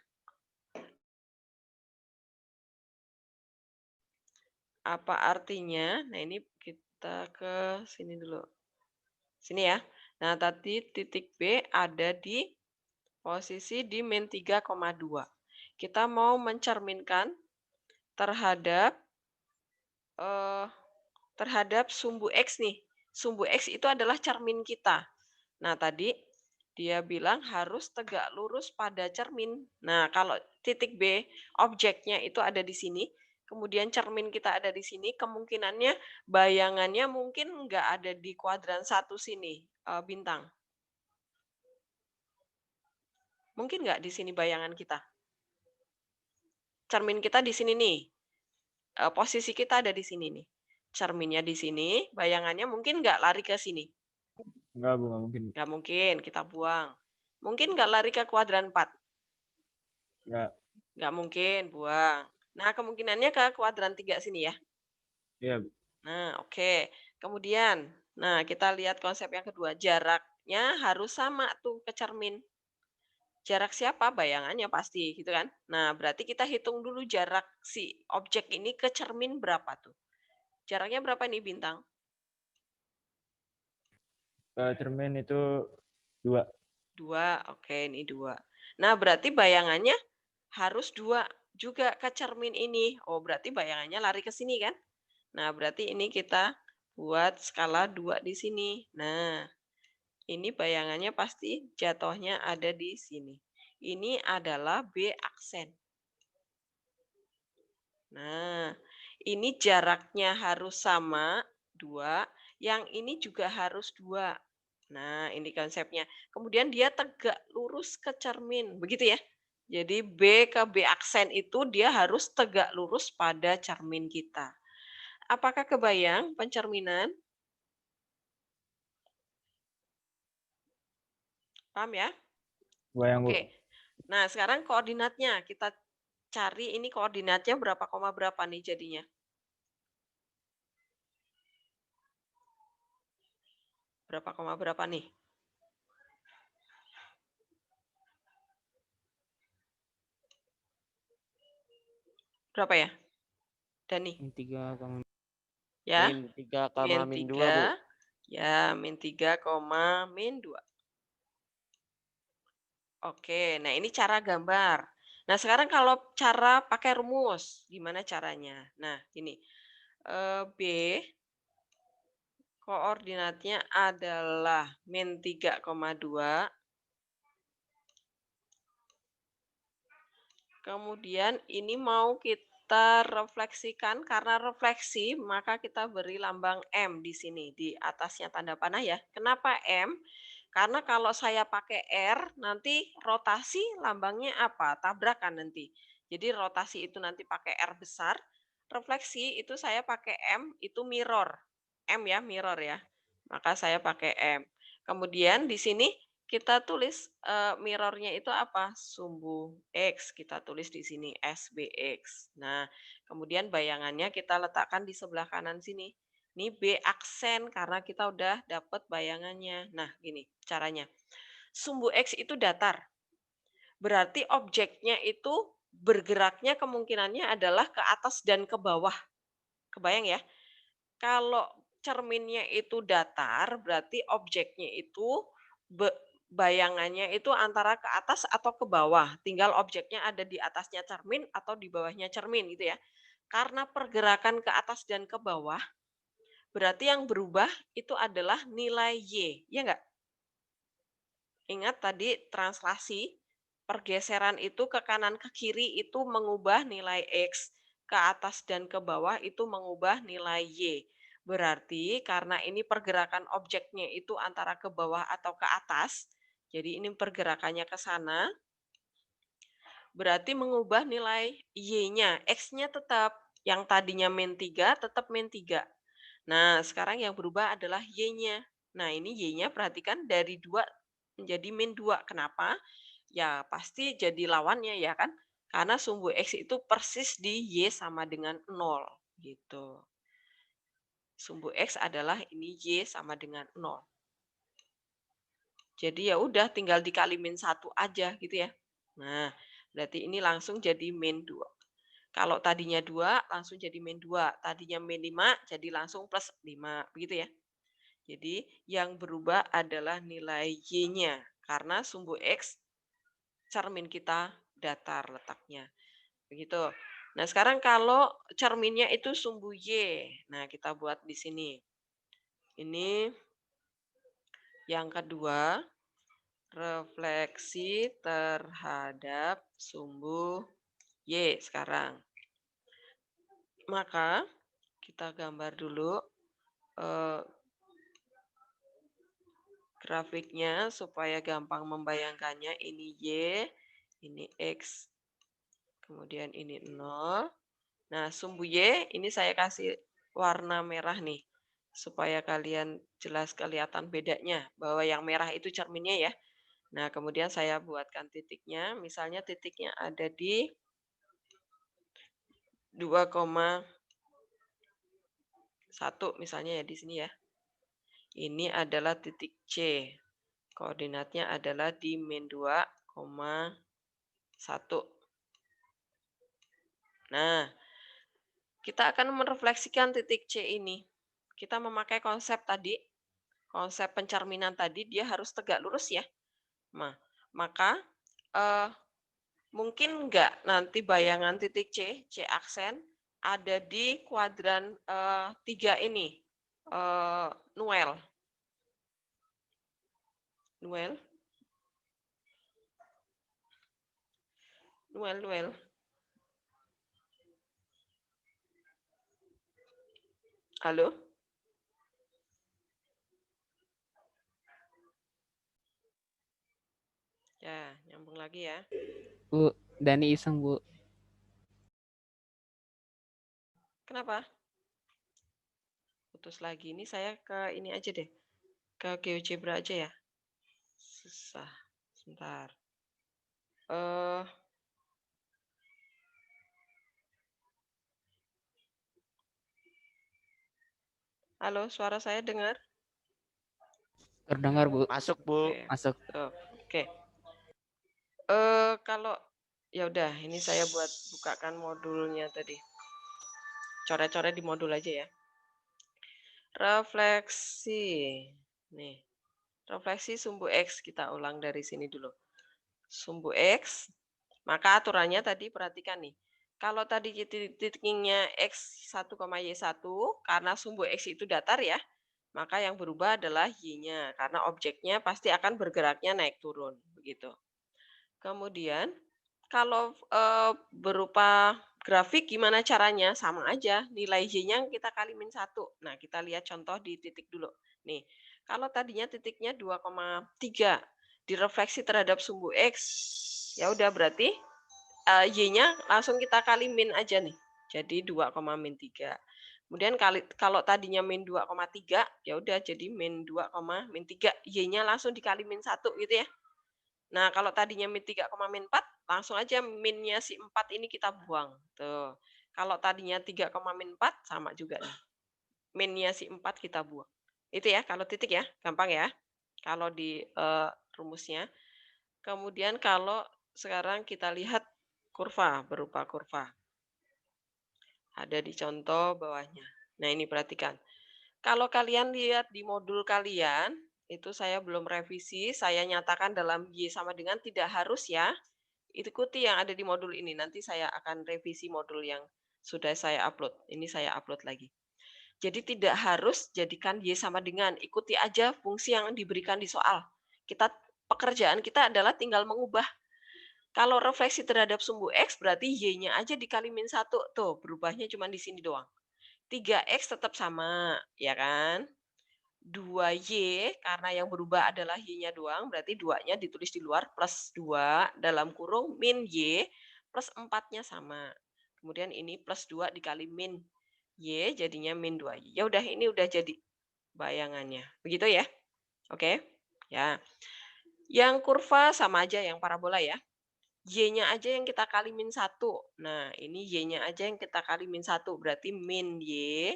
Nah, ini kita ke sini dulu. Sini ya. Nah, tadi titik B ada di posisi di min 3,2. Kita mau mencerminkan terhadap sumbu X nih. Sumbu X itu adalah cermin kita. Nah, tadi dia bilang harus tegak lurus pada cermin. Nah, kalau titik B, objeknya itu ada di sini, kemudian cermin kita ada di sini, kemungkinannya bayangannya mungkin nggak ada di kuadran 1 sini, bintang. Mungkin nggak di sini bayangan kita? Cermin kita di sini nih. Posisi kita ada di sini nih. Cerminnya di sini, bayangannya mungkin nggak lari ke sini? Enggak, Bu, nggak mungkin. Nggak mungkin, kita buang. Mungkin nggak lari ke kuadran 4? Enggak. Nggak mungkin, buang. Nah, kemungkinannya ke kuadran 3 sini ya? Iya, Bu. Nah, oke. Kemudian, nah kita lihat konsep yang kedua. Jaraknya harus sama tuh ke cermin. Jarak siapa? Bayangannya pasti, gitu kan? Nah, berarti kita hitung dulu jarak si objek ini ke cermin berapa tuh? Jaraknya berapa nih, Bintang? Ke cermin itu 2. 2, oke, ini 2. Nah, berarti bayangannya harus 2 juga ke cermin ini. Oh, berarti bayangannya lari ke sini kan? Nah, berarti ini kita buat skala 2 di sini. Nah, ini bayangannya pasti jatuhnya ada di sini. Ini adalah B aksen. Nah, ini jaraknya harus sama 2, yang ini juga harus 2. Nah, ini konsepnya. Kemudian dia tegak lurus ke cermin, begitu ya? Jadi B ke B aksen itu dia harus tegak lurus pada cermin kita. Apakah kebayang pencerminan? Paham ya? Bayang, Bu. Oke. Nah, sekarang koordinatnya. Kita cari ini koordinatnya berapa koma berapa nih jadinya. Berapa koma berapa nih? Berapa ya? Dani? Min 3, Ya? min 3, min 2, Bu. Ya, min 3, min 2. Oke, nah ini cara gambar. Nah, sekarang kalau cara pakai rumus, gimana caranya? Nah, ini B koordinatnya adalah min 3,2. Kemudian ini mau kita refleksikan, karena refleksi maka kita beri lambang M di sini, di atasnya tanda panah ya. Kenapa M? Karena kalau saya pakai R, nanti rotasi lambangnya apa? Tabrakan nanti. Jadi rotasi itu nanti pakai R besar, refleksi itu saya pakai M, itu mirror. M ya, mirror ya. Maka saya pakai M. Kemudian di sini kita tulis mirrornya itu apa? Sumbu X. Kita tulis di sini SBX. Nah, kemudian bayangannya kita letakkan di sebelah kanan sini. Ini B aksen karena kita udah dapat bayangannya. Nah, gini caranya. Sumbu X itu datar. Berarti objeknya itu bergeraknya kemungkinannya adalah ke atas dan ke bawah. Kebayang ya? Kalau cerminnya itu datar, berarti objeknya itu bayangannya itu antara ke atas atau ke bawah. Tinggal objeknya ada di atasnya cermin atau di bawahnya cermin gitu ya. Karena pergerakan ke atas dan ke bawah, berarti yang berubah itu adalah nilai Y, ya enggak? Ingat tadi translasi, pergeseran itu ke kanan ke kiri itu mengubah nilai X, ke atas dan ke bawah itu mengubah nilai Y. Berarti karena ini pergerakan objeknya itu antara ke bawah atau ke atas, jadi ini pergerakannya ke sana, berarti mengubah nilai Y-nya. X-nya tetap, yang tadinya min 3 tetap min 3. Nah, sekarang yang berubah adalah Y-nya. Nah, ini Y-nya perhatikan dari 2 menjadi min 2. Kenapa? Ya, pasti jadi lawannya ya kan? Karena sumbu X itu persis di Y sama dengan 0. Gitu. Sumbu X adalah ini Y sama dengan 0. Jadi ya udah tinggal dikali min 1 aja gitu ya. Nah, berarti ini langsung jadi min 2. Kalau tadinya 2 langsung jadi min 2. Tadinya min 5 jadi langsung plus 5. Begitu ya. Jadi yang berubah adalah nilai Y-nya. Karena sumbu X cermin kita datar letaknya. Begitu. Nah sekarang kalau cerminnya itu sumbu Y. Nah kita buat di sini. Ini yang kedua. Refleksi terhadap sumbu Y sekarang. Maka kita gambar dulu grafiknya supaya gampang membayangkannya. Ini Y, ini X, kemudian ini 0. Nah, sumbu Y ini saya kasih warna merah nih, supaya kalian jelas kelihatan bedanya, bahwa yang merah itu cerminnya ya. Nah, kemudian saya buatkan titiknya, misalnya titiknya ada di 2,1 misalnya ya di sini ya. Ini adalah titik C. Koordinatnya adalah di min 2,1. Nah, kita akan merefleksikan titik C ini. Kita memakai konsep tadi, konsep pencerminan tadi, dia harus tegak lurus ya. Nah, maka mungkin enggak nanti bayangan titik C, C aksen, ada di kuadran 3 ini, Noel. Noel. Halo? Ya, nyambung lagi ya. Bu, Dani iseng, Bu. Kenapa? Putus lagi. Ini saya ke ini aja deh. Ke GeoGebra aja ya. Susah. Sebentar. Halo, suara saya dengar? Terdengar, Bu. Masuk, Bu. Oke. Masuk. Oke. Kalau ya udah, ini saya bukakan modulnya tadi. Coret-coret di modul aja ya. Refleksi. Nih. Refleksi sumbu X kita ulang dari sini dulu. Sumbu X, maka aturannya tadi perhatikan nih. Kalau tadi titiknya X 1, Y1, karena sumbu X itu datar ya, maka yang berubah adalah Y-nya. Karena objeknya pasti akan bergeraknya naik turun. Begitu. Kemudian, kalau berupa grafik gimana caranya? Sama aja, nilai Y-nya kita kali min 1. Nah, kita lihat contoh di titik dulu. Nih, kalau tadinya titiknya 2,3 direfleksi terhadap sumbu X, ya udah berarti Y-nya langsung kita kali min aja nih. Jadi 2,-3. Kemudian kalau tadinya min 2,3, ya udah jadi min 2,-3. Y-nya langsung dikali min 1 gitu ya. Nah, kalau tadinya min 3,-4, langsung aja minnya si 4 ini kita buang. Tuh. Kalau tadinya 3,-4, sama juga nih. Minnya si 4 kita buang. Itu ya, kalau titik ya, gampang ya. Kalau di rumusnya. Kemudian kalau sekarang kita lihat kurva, berupa kurva. Ada di contoh bawahnya. Nah, ini perhatikan. Kalau kalian lihat di modul kalian, itu saya belum revisi, saya nyatakan dalam Y sama dengan tidak harus ya. Ikuti yang ada di modul ini, nanti saya akan revisi modul yang sudah saya upload. Ini saya upload lagi. Jadi tidak harus jadikan Y sama dengan, ikuti aja fungsi yang diberikan di soal. Pekerjaan kita adalah tinggal mengubah. Kalau refleksi terhadap sumbu X berarti Y-nya aja dikali min 1. Tuh, berubahnya cuma di sini doang. 3X tetap sama, ya kan? 2Y, karena yang berubah adalah Y-nya doang, berarti 2-nya ditulis di luar, plus 2, dalam kurung, min Y, plus 4-nya sama. Kemudian ini plus 2 dikali min Y, jadinya min 2Y. Ya udah, ini udah jadi bayangannya. Begitu ya? Oke? Ya. Yang kurva sama aja yang parabola ya. Y-nya aja yang kita kali min 1. Nah, ini Y-nya aja yang kita kali min 1. Berarti min Y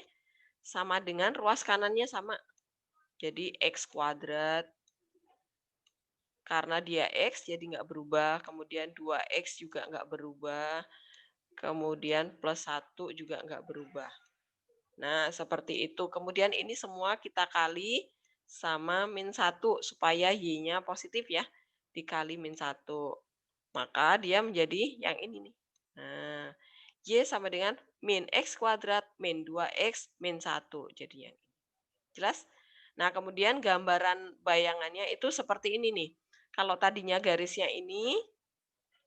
sama dengan ruas kanannya sama. Jadi X kuadrat. Karena dia X, jadi nggak berubah. Kemudian 2X juga nggak berubah. Kemudian plus 1 juga nggak berubah. Nah, seperti itu. Kemudian ini semua kita kali sama min 1. Supaya Y-nya positif ya. Dikali min 1. Maka dia menjadi yang ini nih. Nah, Y sama dengan min X kuadrat min 2X min 1. Jadi yang ini. Jelas? Nah, kemudian gambaran bayangannya itu seperti ini nih. Kalau tadinya garisnya ini,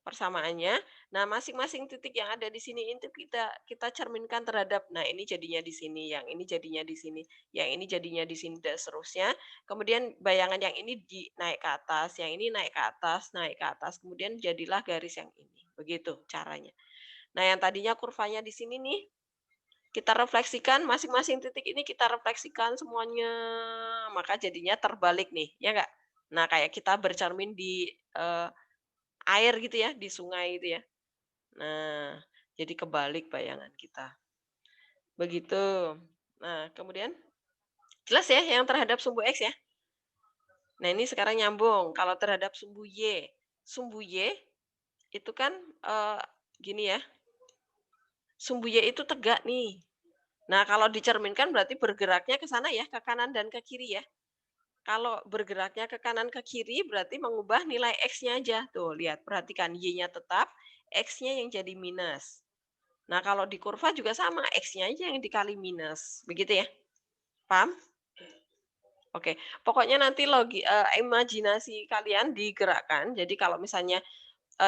persamaannya, nah masing-masing titik yang ada di sini itu kita cerminkan terhadap, nah ini jadinya di sini, yang ini jadinya di sini, yang ini jadinya di sini, dan seterusnya. Kemudian bayangan yang ini naik ke atas, yang ini naik ke atas, kemudian jadilah garis yang ini. Begitu caranya. Nah, yang tadinya kurvanya di sini nih, kita refleksikan, masing-masing titik ini kita refleksikan semuanya, maka jadinya terbalik nih, ya enggak? Nah, kayak kita bercermin di air gitu ya, di sungai gitu ya. Nah, jadi kebalik bayangan kita. Begitu. Nah, kemudian jelas ya yang terhadap sumbu X ya. Nah, ini sekarang nyambung. Kalau terhadap sumbu Y. Sumbu Y itu kan gini ya. Sumbu Y itu tegak nih. Nah, kalau dicerminkan berarti bergeraknya ke sana ya, ke kanan dan ke kiri ya. Kalau bergeraknya ke kanan ke kiri berarti mengubah nilai X-nya aja. Tuh, lihat, perhatikan Y-nya tetap, X-nya yang jadi minus. Nah, kalau di kurva juga sama, X-nya aja yang dikali minus. Begitu ya? Paham? Oke, pokoknya nanti imajinasi kalian digerakkan. Jadi kalau misalnya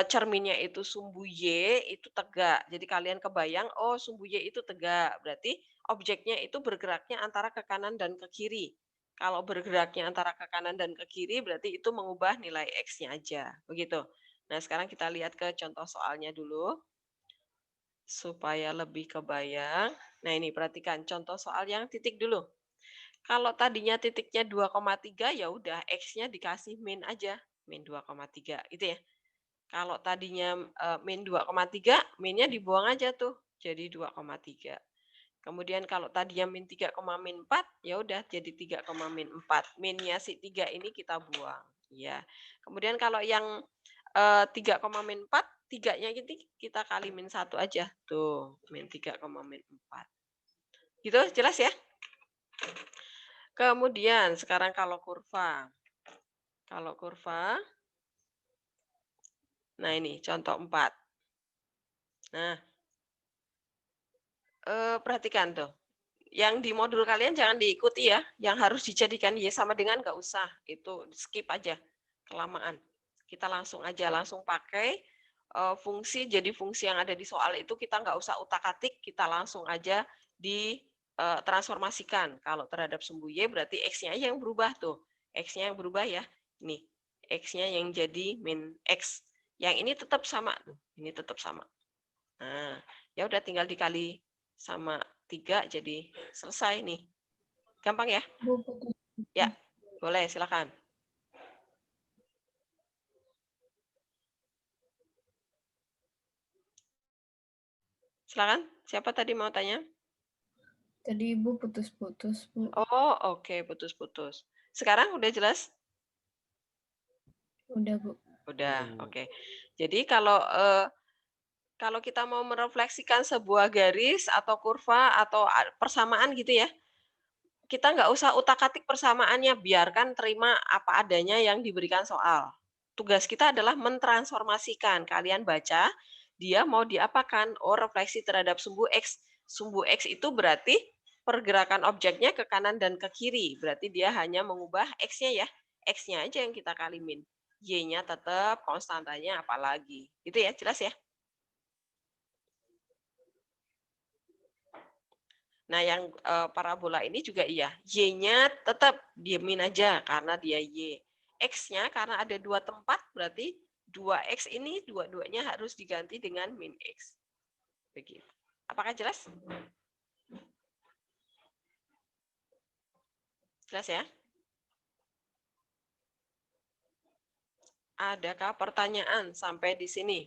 cerminnya itu sumbu Y itu tegak. Jadi kalian kebayang, oh sumbu Y itu tegak. Berarti objeknya itu bergeraknya antara ke kanan dan ke kiri. Kalau bergeraknya antara ke kanan dan ke kiri, berarti itu mengubah nilai X-nya aja. Begitu. Nah, sekarang kita lihat ke contoh soalnya dulu. Supaya lebih kebayang. Nah, ini perhatikan contoh soal yang titik dulu. Kalau tadinya titiknya 2,3, ya udah X-nya dikasih min aja. Min 2,3, gitu ya. Kalau tadinya min 2,3, minnya dibuang aja tuh. Jadi 2,3. Kemudian kalau tadinya min 3,4, ya udah jadi 3,4. Minnya si 3 ini kita buang. Ya. Kemudian kalau yang 3,4, 3-nya kita kali min 1 aja. Tuh, min 3,4. Gitu, jelas ya? Kemudian sekarang kalau kurva. Kalau kurva, nah ini contoh 4. Nah, perhatikan tuh. Yang di modul kalian jangan diikuti ya. Yang harus dijadikan Y sama dengan nggak usah. Itu skip aja. Kelamaan. Kita langsung aja, langsung pakai fungsi. Jadi fungsi yang ada di soal itu kita nggak usah utak-atik. Kita langsung aja ditransformasikan. Kalau terhadap sumbu Y berarti X-nya aja yang berubah tuh. X-nya yang berubah ya. Nih, X-nya yang jadi min X. Yang ini tetap sama tuh. Ini tetap sama. Nah, ya udah tinggal dikali sama 3 jadi selesai nih. Gampang ya? Ya, boleh silakan. Silakan, siapa tadi mau tanya? Tadi Ibu putus-putus, Bu. Oh, oke, putus-putus. Sekarang udah jelas? Udah, Bu. Udah, oke. Jadi kalau kita mau merefleksikan sebuah garis atau kurva atau persamaan gitu ya, kita nggak usah utak-atik persamaannya, biarkan terima apa adanya yang diberikan soal. Tugas kita adalah mentransformasikan. Kalian baca, dia mau diapakan? Oh, refleksi terhadap sumbu X. Sumbu X itu berarti pergerakan objeknya ke kanan dan ke kiri. Berarti dia hanya mengubah X-nya ya. X-nya aja yang kita kalimin. Y-nya tetap, konstantanya apalagi. Gitu ya, jelas ya? Nah, yang parabola ini juga iya. Y-nya tetap diemin aja karena dia Y. X-nya karena ada dua tempat, berarti 2X ini dua-duanya harus diganti dengan min X. Begitu. Apakah jelas? Jelas ya? Adakah pertanyaan sampai di sini?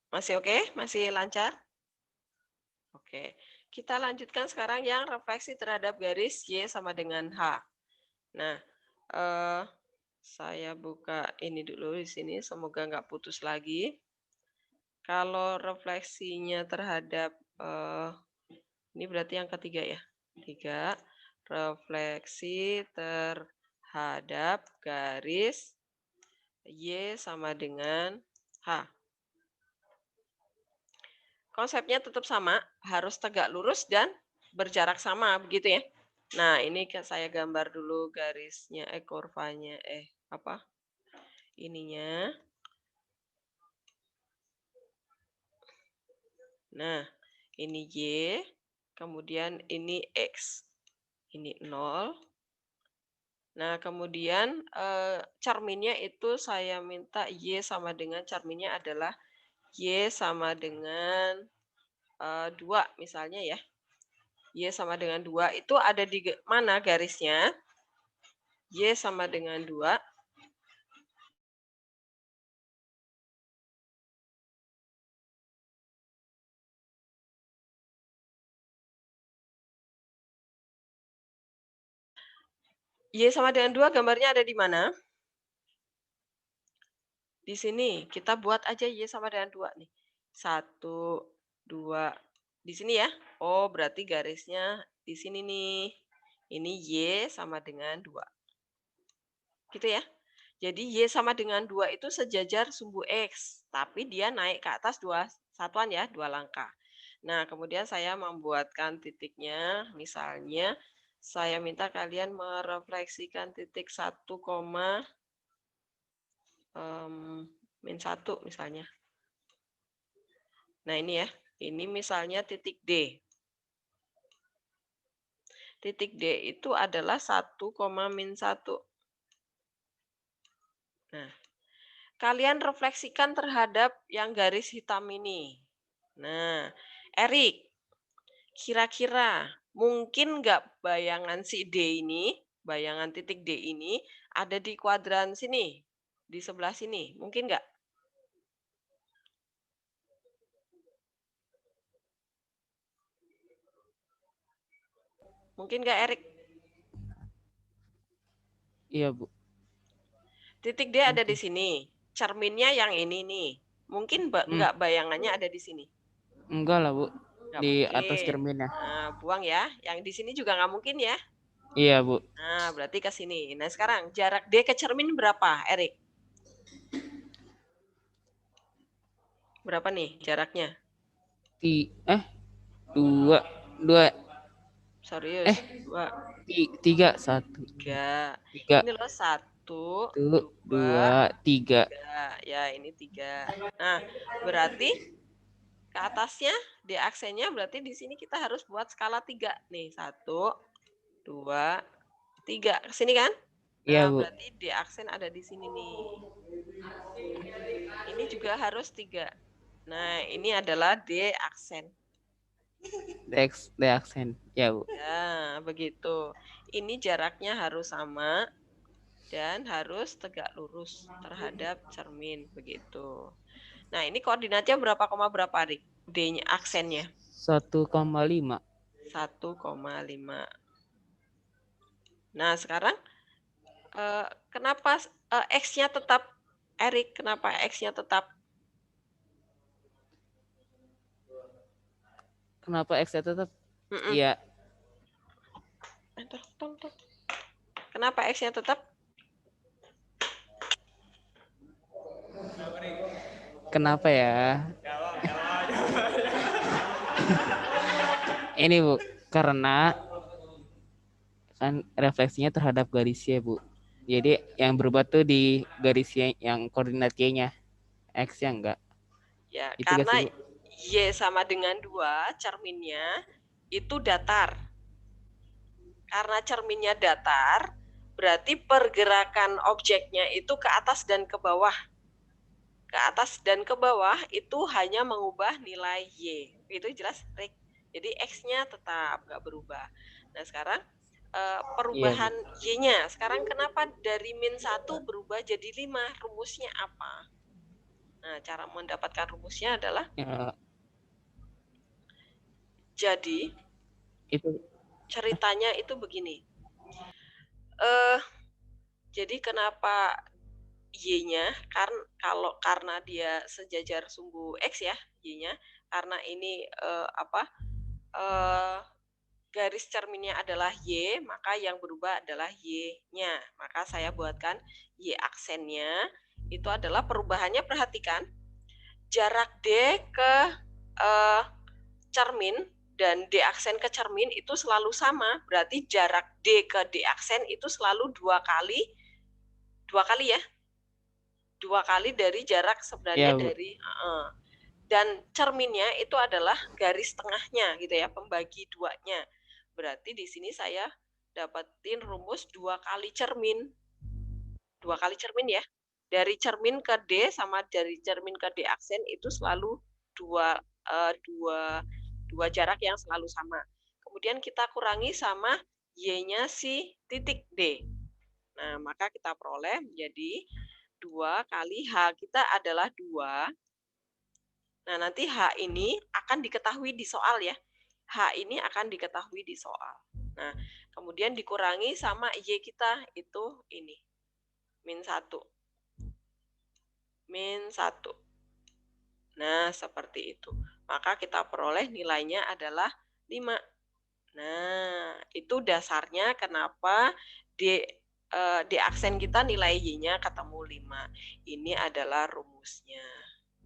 Masih oke? Masih lancar? Oke. Kita lanjutkan sekarang yang refleksi terhadap garis Y sama dengan H. Nah, saya buka ini dulu di sini, semoga nggak putus lagi. Kalau refleksinya terhadap, ini berarti yang ketiga ya? 3, refleksi terhadap garis Y sama dengan H. Konsepnya tetap sama, harus tegak lurus dan berjarak sama, begitu ya. Nah, ini saya gambar dulu garisnya, kurvanya, ininya. Nah, ini Y, kemudian ini X. Ini 0. Nah, kemudian cerminnya itu saya minta Y sama dengan, cerminnya adalah Y sama dengan 2 misalnya ya. Y sama dengan 2 itu ada di mana garisnya? Y sama dengan 2. Y sama dengan 2 gambarnya ada di mana? Di sini. Kita buat aja Y sama dengan 2 nih. 1, 2. Di sini ya. Oh, berarti garisnya di sini nih. Ini Y sama dengan 2. Gitu ya. Jadi Y sama dengan 2 itu sejajar sumbu X. Tapi dia naik ke atas 2 satuan ya, 2 langkah. Nah, kemudian saya membuatkan titiknya. Misalnya, saya minta kalian merefleksikan titik 1, min 1 misalnya. Nah, ini ya. Ini misalnya titik D. Titik D itu adalah 1, min 1. Nah, kalian refleksikan terhadap yang garis hitam ini. Nah, Erik, kira-kira mungkin nggak bayangan si D ini, bayangan titik D ini ada di kuadran sini, di sebelah sini. Mungkin nggak? Mungkin nggak, Erik? Iya, Bu. Titik D ada di sini. Cerminnya yang ini nih. Mungkin nggak bayangannya ada di sini? Enggak lah, Bu. Nggak Di mungkin. atas cerminnya. Nah, buang ya. Yang di sini juga nggak mungkin ya. Iya, Bu. Nah, berarti ke sini. Nah, sekarang jarak D ke cermin berapa, Erik? Berapa nih jaraknya? 2. Serius? 3. 1. 3. 3. Ini loh 1, 2, 3. 3. Ya, ini 3. Nah, berarti ke atasnya D aksennya berarti di sini kita harus buat skala 3 nih. 1, 2, 3. Ke sini kan? Iya, Nah, Bu. berarti D aksen ada di sini nih. Ini juga harus 3. Nah, ini adalah D aksen. D aksen. Ya, Bu. Ya, begitu. Ini jaraknya harus sama dan harus tegak lurus terhadap cermin, begitu. Nah, ini koordinatnya berapa, Rik? D-nya, aksennya? 1,5. 1,5. Nah, sekarang kenapa X-nya tetap, Erik? Kenapa X-nya tetap? Kenapa X-nya tetap? Mm-mm. Iya, Bentar. Kenapa X-nya tetap? kenapa ya? Ini Bu, karena kan refleksinya terhadap garisnya Bu. Jadi yang berubah tuh di garisnya yang koordinat Y-nya, X-nya enggak. Ya, Itu gak sih karena Bu? Y sama dengan 2, cerminnya itu datar. Karena cerminnya datar, berarti pergerakan objeknya itu ke atas dan ke bawah. Ke atas dan ke bawah itu hanya mengubah nilai Y. Itu jelas, Rick. Jadi X-nya tetap nggak berubah. Nah, sekarang perubahan Y-nya. Sekarang kenapa dari -1 berubah jadi 5? Rumusnya apa? Nah, cara mendapatkan rumusnya adalah Ya, jadi itu ceritanya itu begini. Jadi kenapa Y-nya karena dia sejajar sumbu X ya, Y-nya karena ini garis cerminnya adalah Y, maka yang berubah adalah Y-nya. Maka saya buatkan Y aksennya itu adalah perubahannya, perhatikan jarak D ke cermin dan D aksen ke cermin itu selalu sama, berarti jarak D ke D aksen itu selalu dua kali ya, 2 kali dari jarak sebenarnya ya, Bu. dari dan cerminnya itu adalah garis tengahnya gitu ya, pembagi 2-nya. Berarti di sini saya dapetin rumus 2 kali cermin. 2 kali cermin ya. Dari cermin ke D sama dari cermin ke D aksen itu selalu dua jarak yang selalu sama. Kemudian kita kurangi sama Y-nya si titik D. Nah, maka kita peroleh menjadi 2 kali H kita adalah 2. Nah, nanti H ini akan diketahui di soal ya. H ini akan diketahui di soal. Nah, kemudian dikurangi sama Y kita itu ini. -1. -1. Nah, seperti itu. Maka kita peroleh nilainya adalah 5. Nah, itu dasarnya kenapa di aksen kita nilai Y-nya ketemu 5. Ini adalah rumusnya.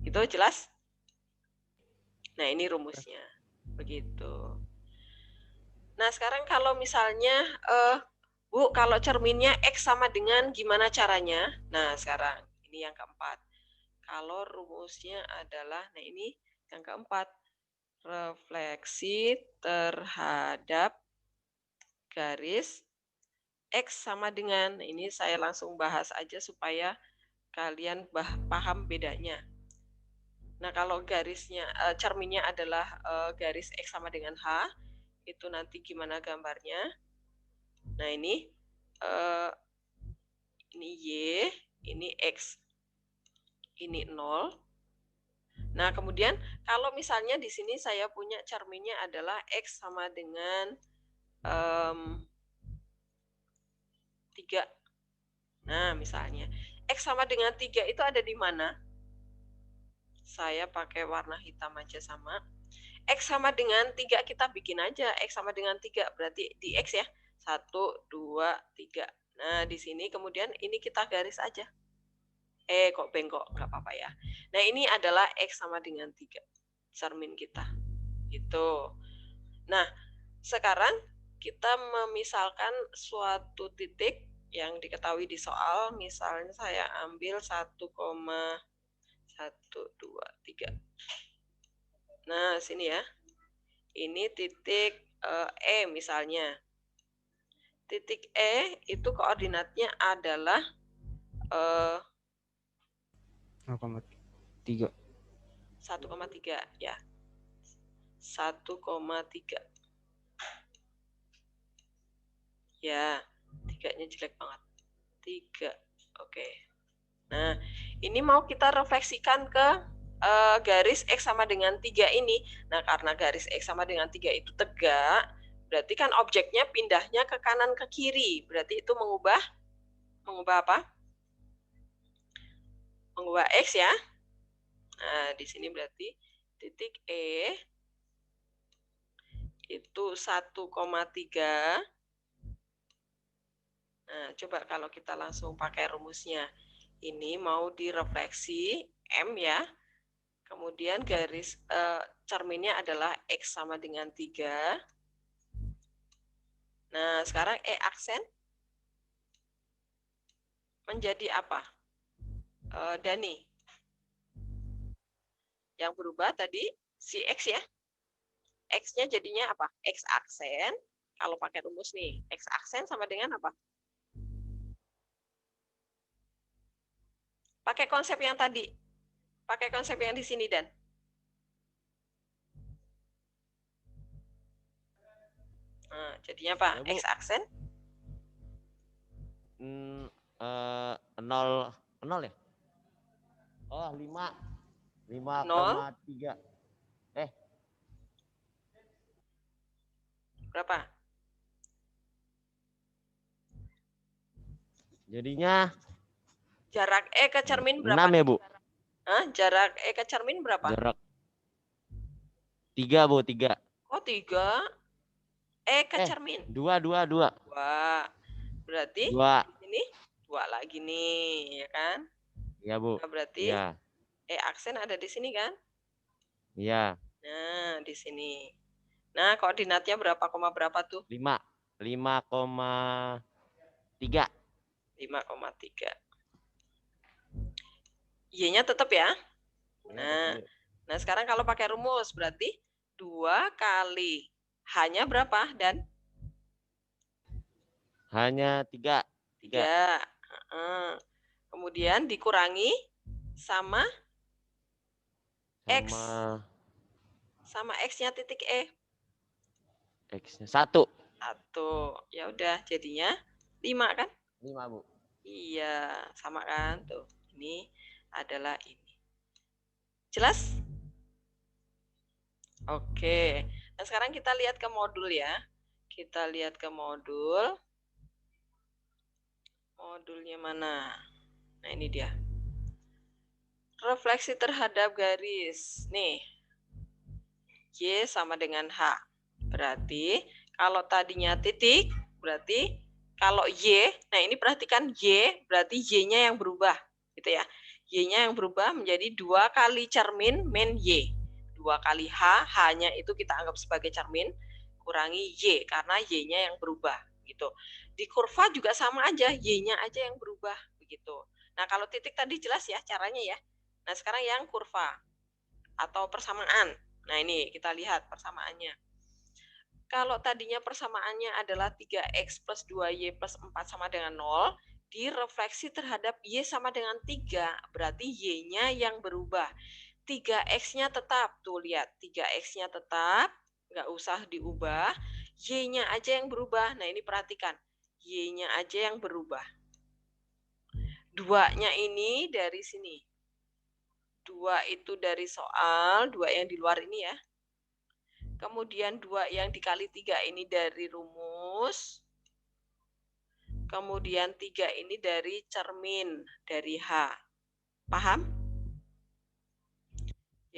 Itu jelas? Nah, ini rumusnya. Begitu. Nah, sekarang kalau misalnya, Bu, kalau cerminnya X sama dengan gimana caranya? Nah, sekarang ini yang keempat. Kalau rumusnya adalah, nah ini yang keempat. Refleksi terhadap garis X sama dengan, ini saya langsung bahas aja supaya kalian paham bedanya. Nah, kalau garisnya cerminnya adalah garis X sama dengan H, itu nanti gimana gambarnya? Nah, ini Y, ini X, ini 0. Nah, kemudian kalau misalnya di sini saya punya cerminnya adalah X sama dengan 3. Nah, misalnya X sama dengan 3 itu ada di mana? Saya pakai warna hitam aja sama. X sama dengan 3 kita bikin aja. X sama dengan 3 berarti di X ya. 1, 2, 3. Nah, di sini kemudian ini kita garis aja. Kok bengkok, nggak apa-apa ya. Nah, ini adalah X sama dengan 3. Cermin kita. Gitu. Nah, sekarang kita memisalkan suatu titik yang diketahui di soal. Misalnya saya ambil 1,123. Nah, sini ya. Ini titik E misalnya. Titik E itu koordinatnya adalah 0,3. 1,3 ya. 1,3. Ya, 3-nya jelek banget. 3. Oke. Nah, ini mau kita refleksikan ke garis X sama dengan 3 ini. Nah, karena garis X sama dengan 3 itu tegak, berarti kan objeknya pindahnya ke kanan ke kiri. Berarti itu mengubah apa? Mengubah X ya. Nah, di sini berarti titik E itu 1,3. Nah, coba kalau kita langsung pakai rumusnya. Ini mau direfleksi M ya. Kemudian garis cerminnya adalah X sama dengan 3. Nah, sekarang E aksen menjadi apa? Dani. Yang berubah tadi si X ya. X-nya jadinya apa? X aksen. Kalau pakai rumus nih, X aksen sama dengan apa? Pakai konsep yang tadi. Pakai konsep yang di sini, Dan. Nah, jadinya apa? Ya, Bu. X aksen 0 ya? Oh, 5,3. berapa? Jadinya Jarak E ke cermin 6 berapa? ya, Bu? Hah? Jarak E ke cermin berapa? Jarak 3, Bu, 3. Oh, 3. E ke Eh, cermin. 2. 2. Berarti 2. ini 2 lagi nih, ya kan? Iya, Bu. Nah, berarti Iya. E aksen ada di sini kan? Iya. Nah, di sini. Nah, koordinatnya berapa, koma berapa tuh? 5,3. 5,3. Y-nya tetap ya. Nah, sekarang kalau pakai rumus berarti 2 kali hanya berapa, Dan? Hanya 3. 3. Kemudian dikurangi sama X. Sama X-nya titik E. X-nya 1. 1. Ya udah, jadinya 5 kan? 5, Bu. Iya, sama kan? Tuh, ini adalah ini. Jelas? Oke. Nah, sekarang kita lihat ke modul ya. Kita lihat ke modul. Modulnya mana? Nah, ini dia. Refleksi terhadap garis. Nih. Y sama dengan H. Berarti kalau tadinya titik, berarti kalau Y, nah ini perhatikan Y, berarti Y-nya yang berubah. Gitu ya. Y-nya yang berubah menjadi 2 kali cermin min Y. 2 kali H, H-nya itu kita anggap sebagai cermin, kurangi Y, karena Y-nya yang berubah. Gitu. Di kurva juga sama aja, Y-nya aja yang berubah. Begitu. Nah, kalau titik tadi jelas ya caranya ya. Nah, sekarang yang kurva atau persamaan. Nah, ini kita lihat persamaannya. Kalau tadinya persamaannya adalah 3x plus 2y plus 4 sama dengan 0, direfleksi terhadap y sama dengan 3, berarti y-nya yang berubah. 3x-nya tetap, tuh lihat, 3x-nya tetap, nggak usah diubah, y-nya aja yang berubah. Nah, ini perhatikan, y-nya aja yang berubah. 2-nya ini dari sini. 2 itu dari soal, 2 yang di luar ini ya. Kemudian 2 yang dikali 3 ini dari rumus. Kemudian 3 ini dari cermin, dari H. Paham?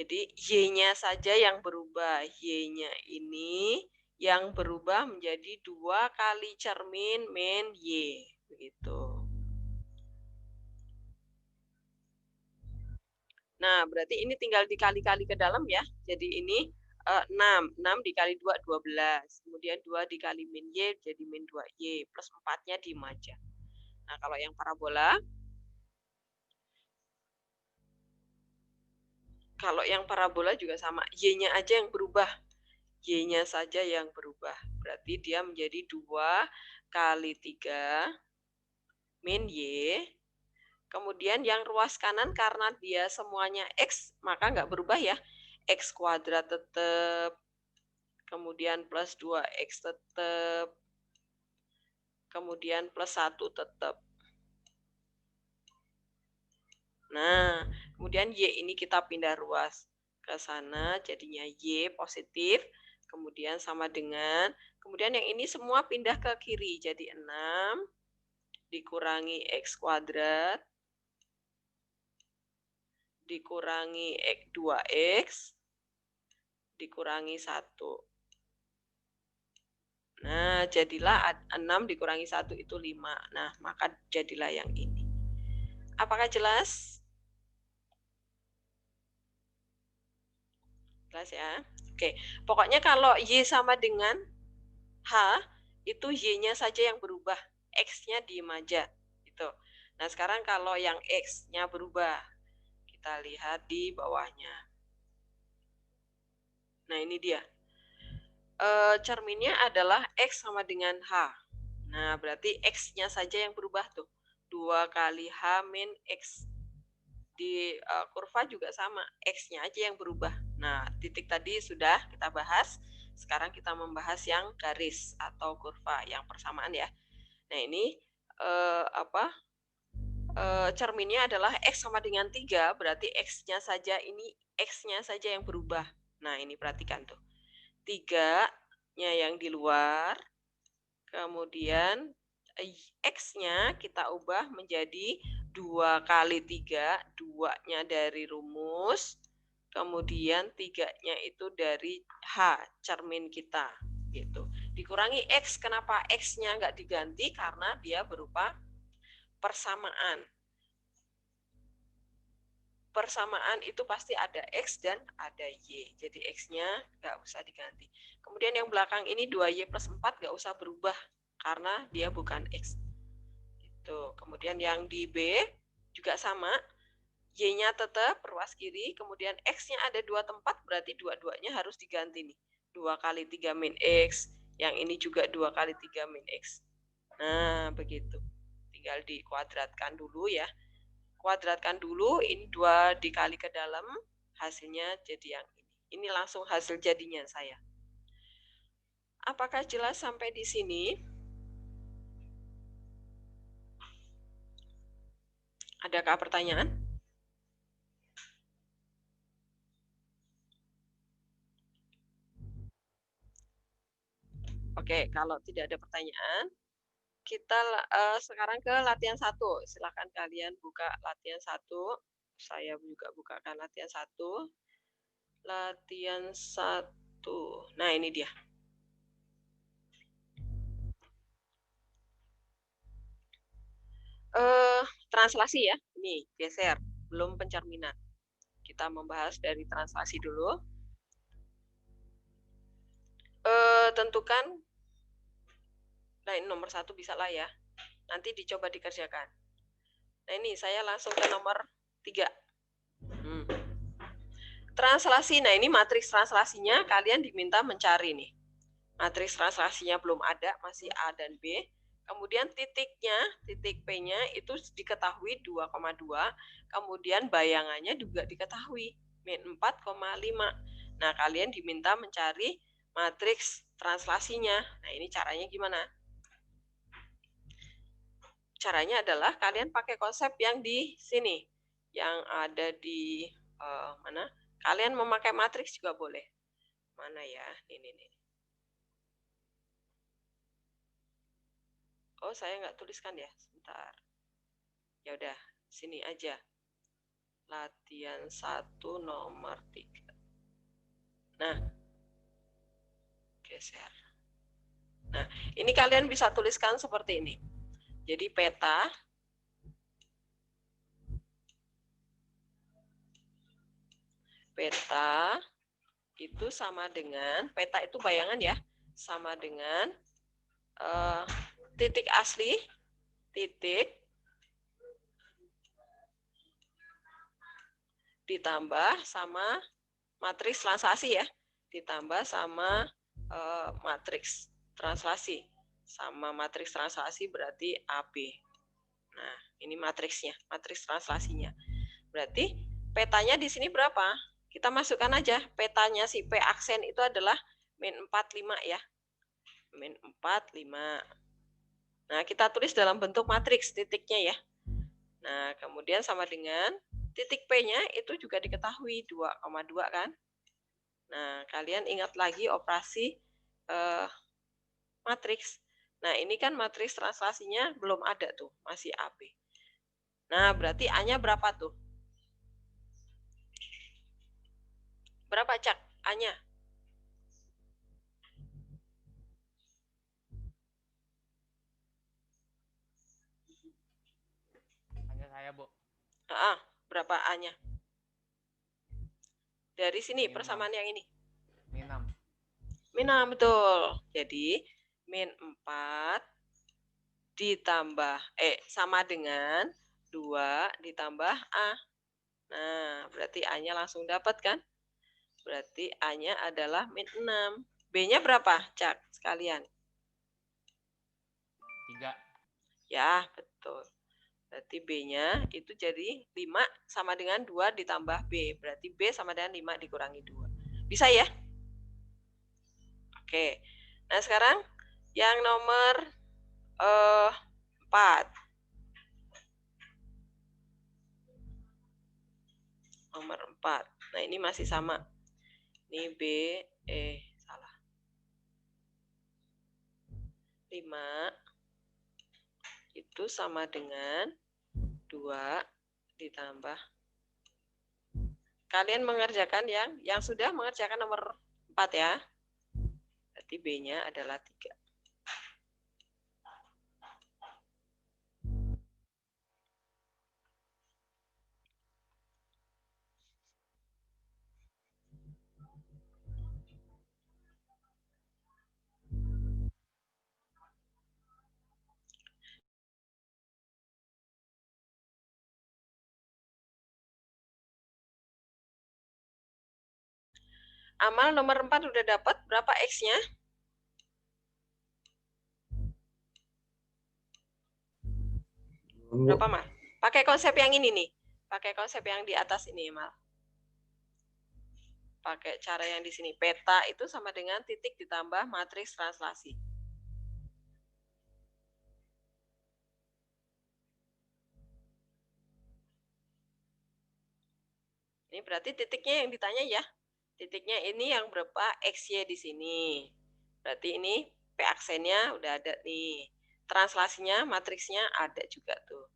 Jadi Y-nya saja yang berubah. Y-nya ini yang berubah menjadi 2 kali cermin min Y. Begitu. Nah, berarti ini tinggal dikali-kali ke dalam ya. Jadi ini 6 dikali 2, 12. Kemudian 2 dikali min Y, jadi min 2Y. Plus 4-nya diem aja. Nah, kalau yang parabola, juga sama. Y-nya aja yang berubah. Y-nya saja yang berubah. Berarti dia menjadi 2 kali 3 min Y. Kemudian yang ruas kanan karena dia semuanya X, maka nggak berubah ya. X kuadrat tetap. Kemudian plus 2x tetap. Kemudian plus 1 tetap. Nah, kemudian Y ini kita pindah ruas ke sana, jadinya Y positif. Kemudian sama dengan, kemudian yang ini semua pindah ke kiri, jadi 6 dikurangi X kuadrat, dikurangi 2X, dikurangi 1. Nah, jadilah 6 dikurangi 1 itu 5. Nah, maka jadilah yang ini. Apakah jelas? Jelas ya? Oke, pokoknya kalau Y sama dengan H, itu Y-nya saja yang berubah. X-nya diem aja. Gitu. Nah, sekarang kalau yang X-nya berubah, kita lihat di bawahnya. Nah, ini dia. Cerminnya adalah X sama dengan H. Nah, berarti X-nya saja yang berubah tuh. 2 kali H min X. Di kurva juga sama, X-nya aja yang berubah. Nah, titik tadi sudah kita bahas. Sekarang kita membahas yang garis atau kurva, yang persamaan ya. Nah, ini cerminnya adalah X sama dengan 3, berarti X-nya saja yang berubah. Nah, ini perhatikan tuh. 3-nya yang di luar, kemudian X-nya kita ubah menjadi 2 kali 3, 2-nya dari rumus, kemudian 3-nya itu dari H, cermin kita. Gitu. Dikurangi X, kenapa X-nya nggak diganti? Karena dia berupa persamaan. Persamaan itu pasti ada X dan ada Y. Jadi X-nya nggak usah diganti. Kemudian yang belakang ini 2Y plus 4 nggak usah berubah karena dia bukan X. Itu. Kemudian yang di B juga sama. Y-nya tetap perluas kiri. Kemudian X-nya ada 2 tempat, berarti dua-duanya harus diganti nih. 2 kali 3 min X. Yang ini juga 2 kali 3 min X. Nah, begitu. Tinggal dikuadratkan dulu ya. Kuadratkan dulu, ini 2 dikali ke dalam, hasilnya jadi yang ini. Ini langsung hasil jadinya saya. Apakah jelas sampai di sini? Adakah pertanyaan? Oke, kalau tidak ada pertanyaan, kita sekarang ke latihan 1. Silakan kalian buka latihan 1. Saya juga bukakan latihan 1. Latihan 1. Nah, ini dia. Translasi ya. Ini geser, belum pencerminan. Kita membahas dari translasi dulu. Tentukan, nah ini nomor 1 bisa lah ya. Nanti dicoba dikerjakan. Nah ini saya langsung ke nomor 3. Translasi, nah ini matriks translasinya kalian diminta mencari nih. Matriks translasinya belum ada, masih A dan B. Kemudian titiknya, titik P-nya itu diketahui 2,2. Kemudian bayangannya juga diketahui, min 4,5. Nah, kalian diminta mencari matriks translasinya. Nah, ini caranya gimana? Caranya adalah kalian pakai konsep yang di sini. Yang ada di mana? Kalian memakai matriks juga boleh. Mana ya? Ini. Oh, saya nggak tuliskan ya, sebentar. Ya udah, sini aja. Latihan 1 nomor 3. Nah, geser. Nah, ini kalian bisa tuliskan seperti ini. Jadi peta itu sama dengan, peta itu bayangan ya, sama dengan titik asli, titik ditambah sama matriks translasi ya, ditambah sama matriks translasi. Sama matriks translasi berarti AB. Nah, ini matriksnya, matriks translasinya. Berarti petanya di sini berapa? Kita masukkan aja, petanya si P aksen itu adalah min 45 ya. Min 45. Nah, kita tulis dalam bentuk matriks titiknya ya. Nah, kemudian sama dengan titik P-nya itu juga diketahui 2,2 kan. Nah, kalian ingat lagi operasi matriks. Nah, ini kan matriks translasinya belum ada tuh, masih AB. Nah, berarti A-nya berapa tuh? Berapa, Cak? A-nya? Berapa A-nya? Dari sini, persamaan yang ini. Min 6. Min 6, betul. Jadi, min 4 ditambah, sama dengan 2 ditambah A. Nah, berarti A-nya langsung dapat kan? Berarti A-nya adalah min 6. B-nya berapa, Cak, sekalian? 3. Ya, betul. Berarti B-nya itu jadi 5 sama dengan 2 ditambah B. Berarti B sama dengan 5 dikurangi 2. Bisa ya? Oke. Nah, sekarang yang nomor 4. Nomor 4. Nah, ini masih sama. Ini B, salah. 5 itu sama dengan 2 ditambah. Kalian mengerjakan yang sudah mengerjakan nomor 4 ya. Berarti B-nya adalah 3. Amal nomor 4 udah dapat berapa X-nya? Berapa, Mal? Pakai konsep yang ini nih. Pakai konsep yang di atas ini, Mal. Pakai cara yang di sini. Peta itu sama dengan titik ditambah matriks translasi. Ini berarti titiknya yang ditanya ya. Titiknya ini yang berapa XY di sini. Berarti ini P aksennya udah ada nih. Translasinya, matriksnya ada juga tuh.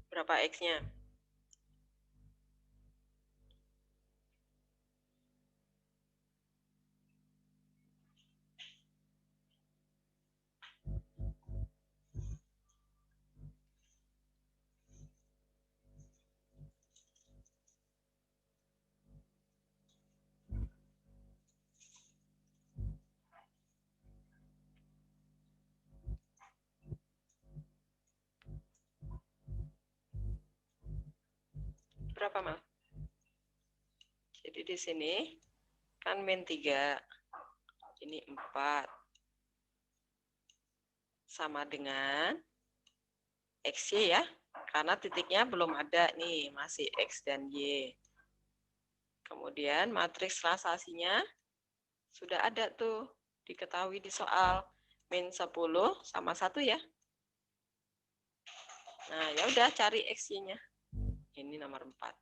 Berapa X-nya? Berapa, Mal? Jadi di sini kan min 3. Ini 4. Sama dengan XY ya. Karena titiknya belum ada nih, masih X dan Y. Kemudian matriks translasinya sudah ada tuh, diketahui di soal. Min 10 sama 1 ya. Nah, ya udah cari XY-nya. Ini nomor 4.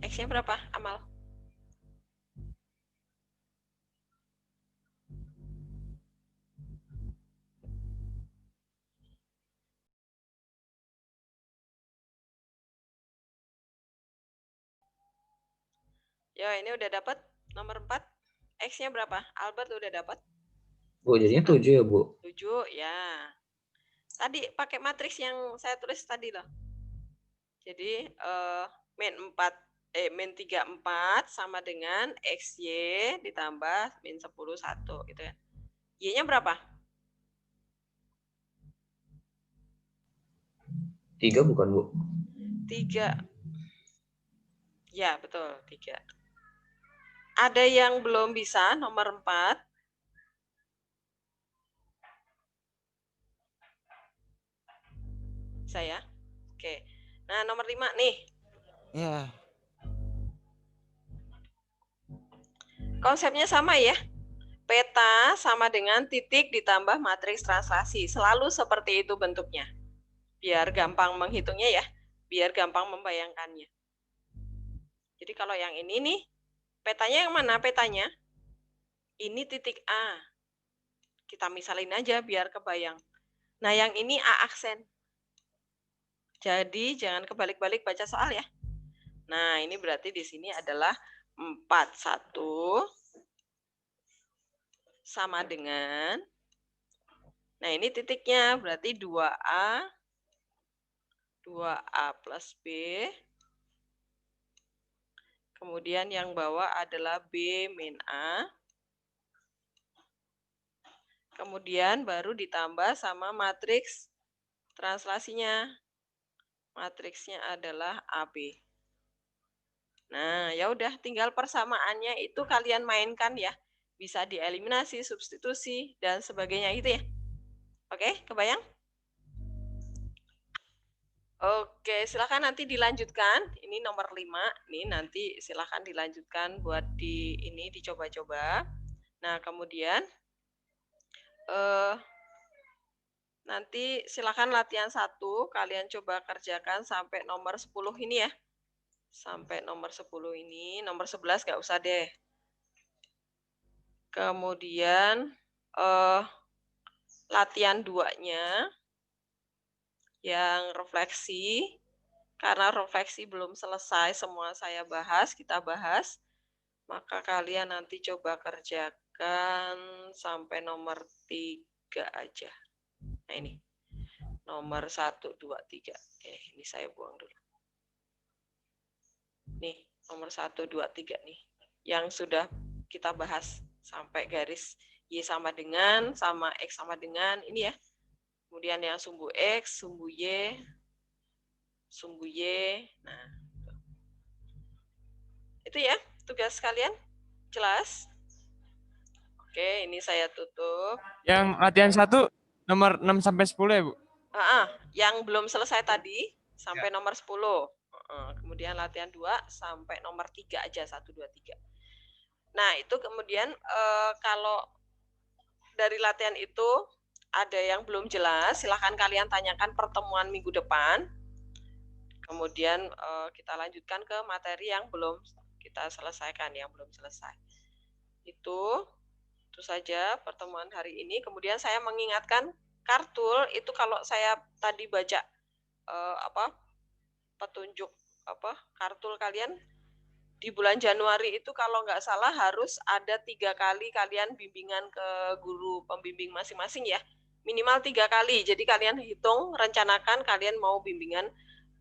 X-nya berapa, Amal? Ya, ini udah dapat nomor 4. X-nya berapa? Albert udah dapat? Bu, jadinya 7 ya, Bu? 7, ya. Tadi pakai matriks yang saya tulis tadi loh. Jadi, min 3, 4 sama dengan XY ditambah min 10, 1. Gitu ya. Y-nya berapa? 3 bukan, Bu? 3. Ya, betul, 3. Ada yang belum bisa, nomor 4. Saya. Oke. Nah, nomor 5 nih. Ya. Konsepnya sama ya. Peta sama dengan titik ditambah matriks translasi. Selalu seperti itu bentuknya. Biar gampang menghitungnya ya. Biar gampang membayangkannya. Jadi kalau yang ini nih, petanya yang mana petanya? Ini titik A. Kita misalin aja biar kebayang. Nah, yang ini A aksen. Jadi jangan kebalik-balik baca soal ya. Nah, ini berarti di sini adalah 41 sama dengan Nah, ini titiknya berarti 2A plus B. Kemudian yang bawah adalah B min A. Kemudian baru ditambah sama matriks translasinya. Matriksnya adalah AB. Nah, ya udah tinggal persamaannya itu kalian mainkan ya. Bisa dieliminasi, substitusi, dan sebagainya gitu ya. Oke, kebayang? Oke, silakan nanti dilanjutkan. Ini nomor 5. Nih nanti silakan dilanjutkan buat ini dicoba-coba. Nah, kemudian nanti silakan latihan 1 kalian coba kerjakan sampai nomor 10 ini ya. Sampai nomor 10 ini, nomor 11 nggak usah deh. Kemudian latihan 2-nya yang refleksi, karena refleksi belum selesai semua saya bahas, kita bahas, maka kalian nanti coba kerjakan sampai nomor 3 aja. Nah ini, nomor 1, 2, 3. Ini saya buang dulu. Nih, nomor 1, 2, 3 nih, yang sudah kita bahas sampai garis Y sama dengan, sama X sama dengan, ini ya. Kemudian yang sumbu X, sumbu Y. Nah, itu ya tugas kalian. Jelas? Oke, ini saya tutup. Yang latihan 1 nomor 6 sampai 10 ya, Bu? Yang belum selesai tadi sampai nomor 10. Kemudian latihan 2 sampai nomor 3 aja, 1, 2, 3. Nah, itu kemudian kalau dari latihan itu ada yang belum jelas, silahkan kalian tanyakan pertemuan minggu depan. Kemudian kita lanjutkan ke materi yang belum kita selesaikan, yang belum selesai. Itu saja pertemuan hari ini. Kemudian saya mengingatkan kartul itu kalau saya tadi baca petunjuk kartul kalian di bulan Januari itu kalau nggak salah harus ada 3 kali kalian bimbingan ke guru pembimbing masing-masing ya. Minimal 3 kali. Jadi kalian hitung, rencanakan kalian mau bimbingan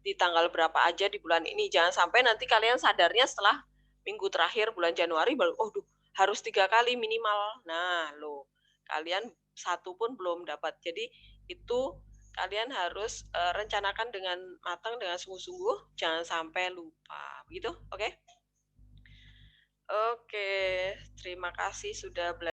di tanggal berapa aja di bulan ini. Jangan sampai nanti kalian sadarnya setelah minggu terakhir bulan Januari baru, harus 3 kali minimal. Nah, kalian 1 pun belum dapat. Jadi itu kalian harus rencanakan dengan matang, dengan sungguh-sungguh. Jangan sampai lupa. Begitu? Oke? Oke, terima kasih sudah belajar.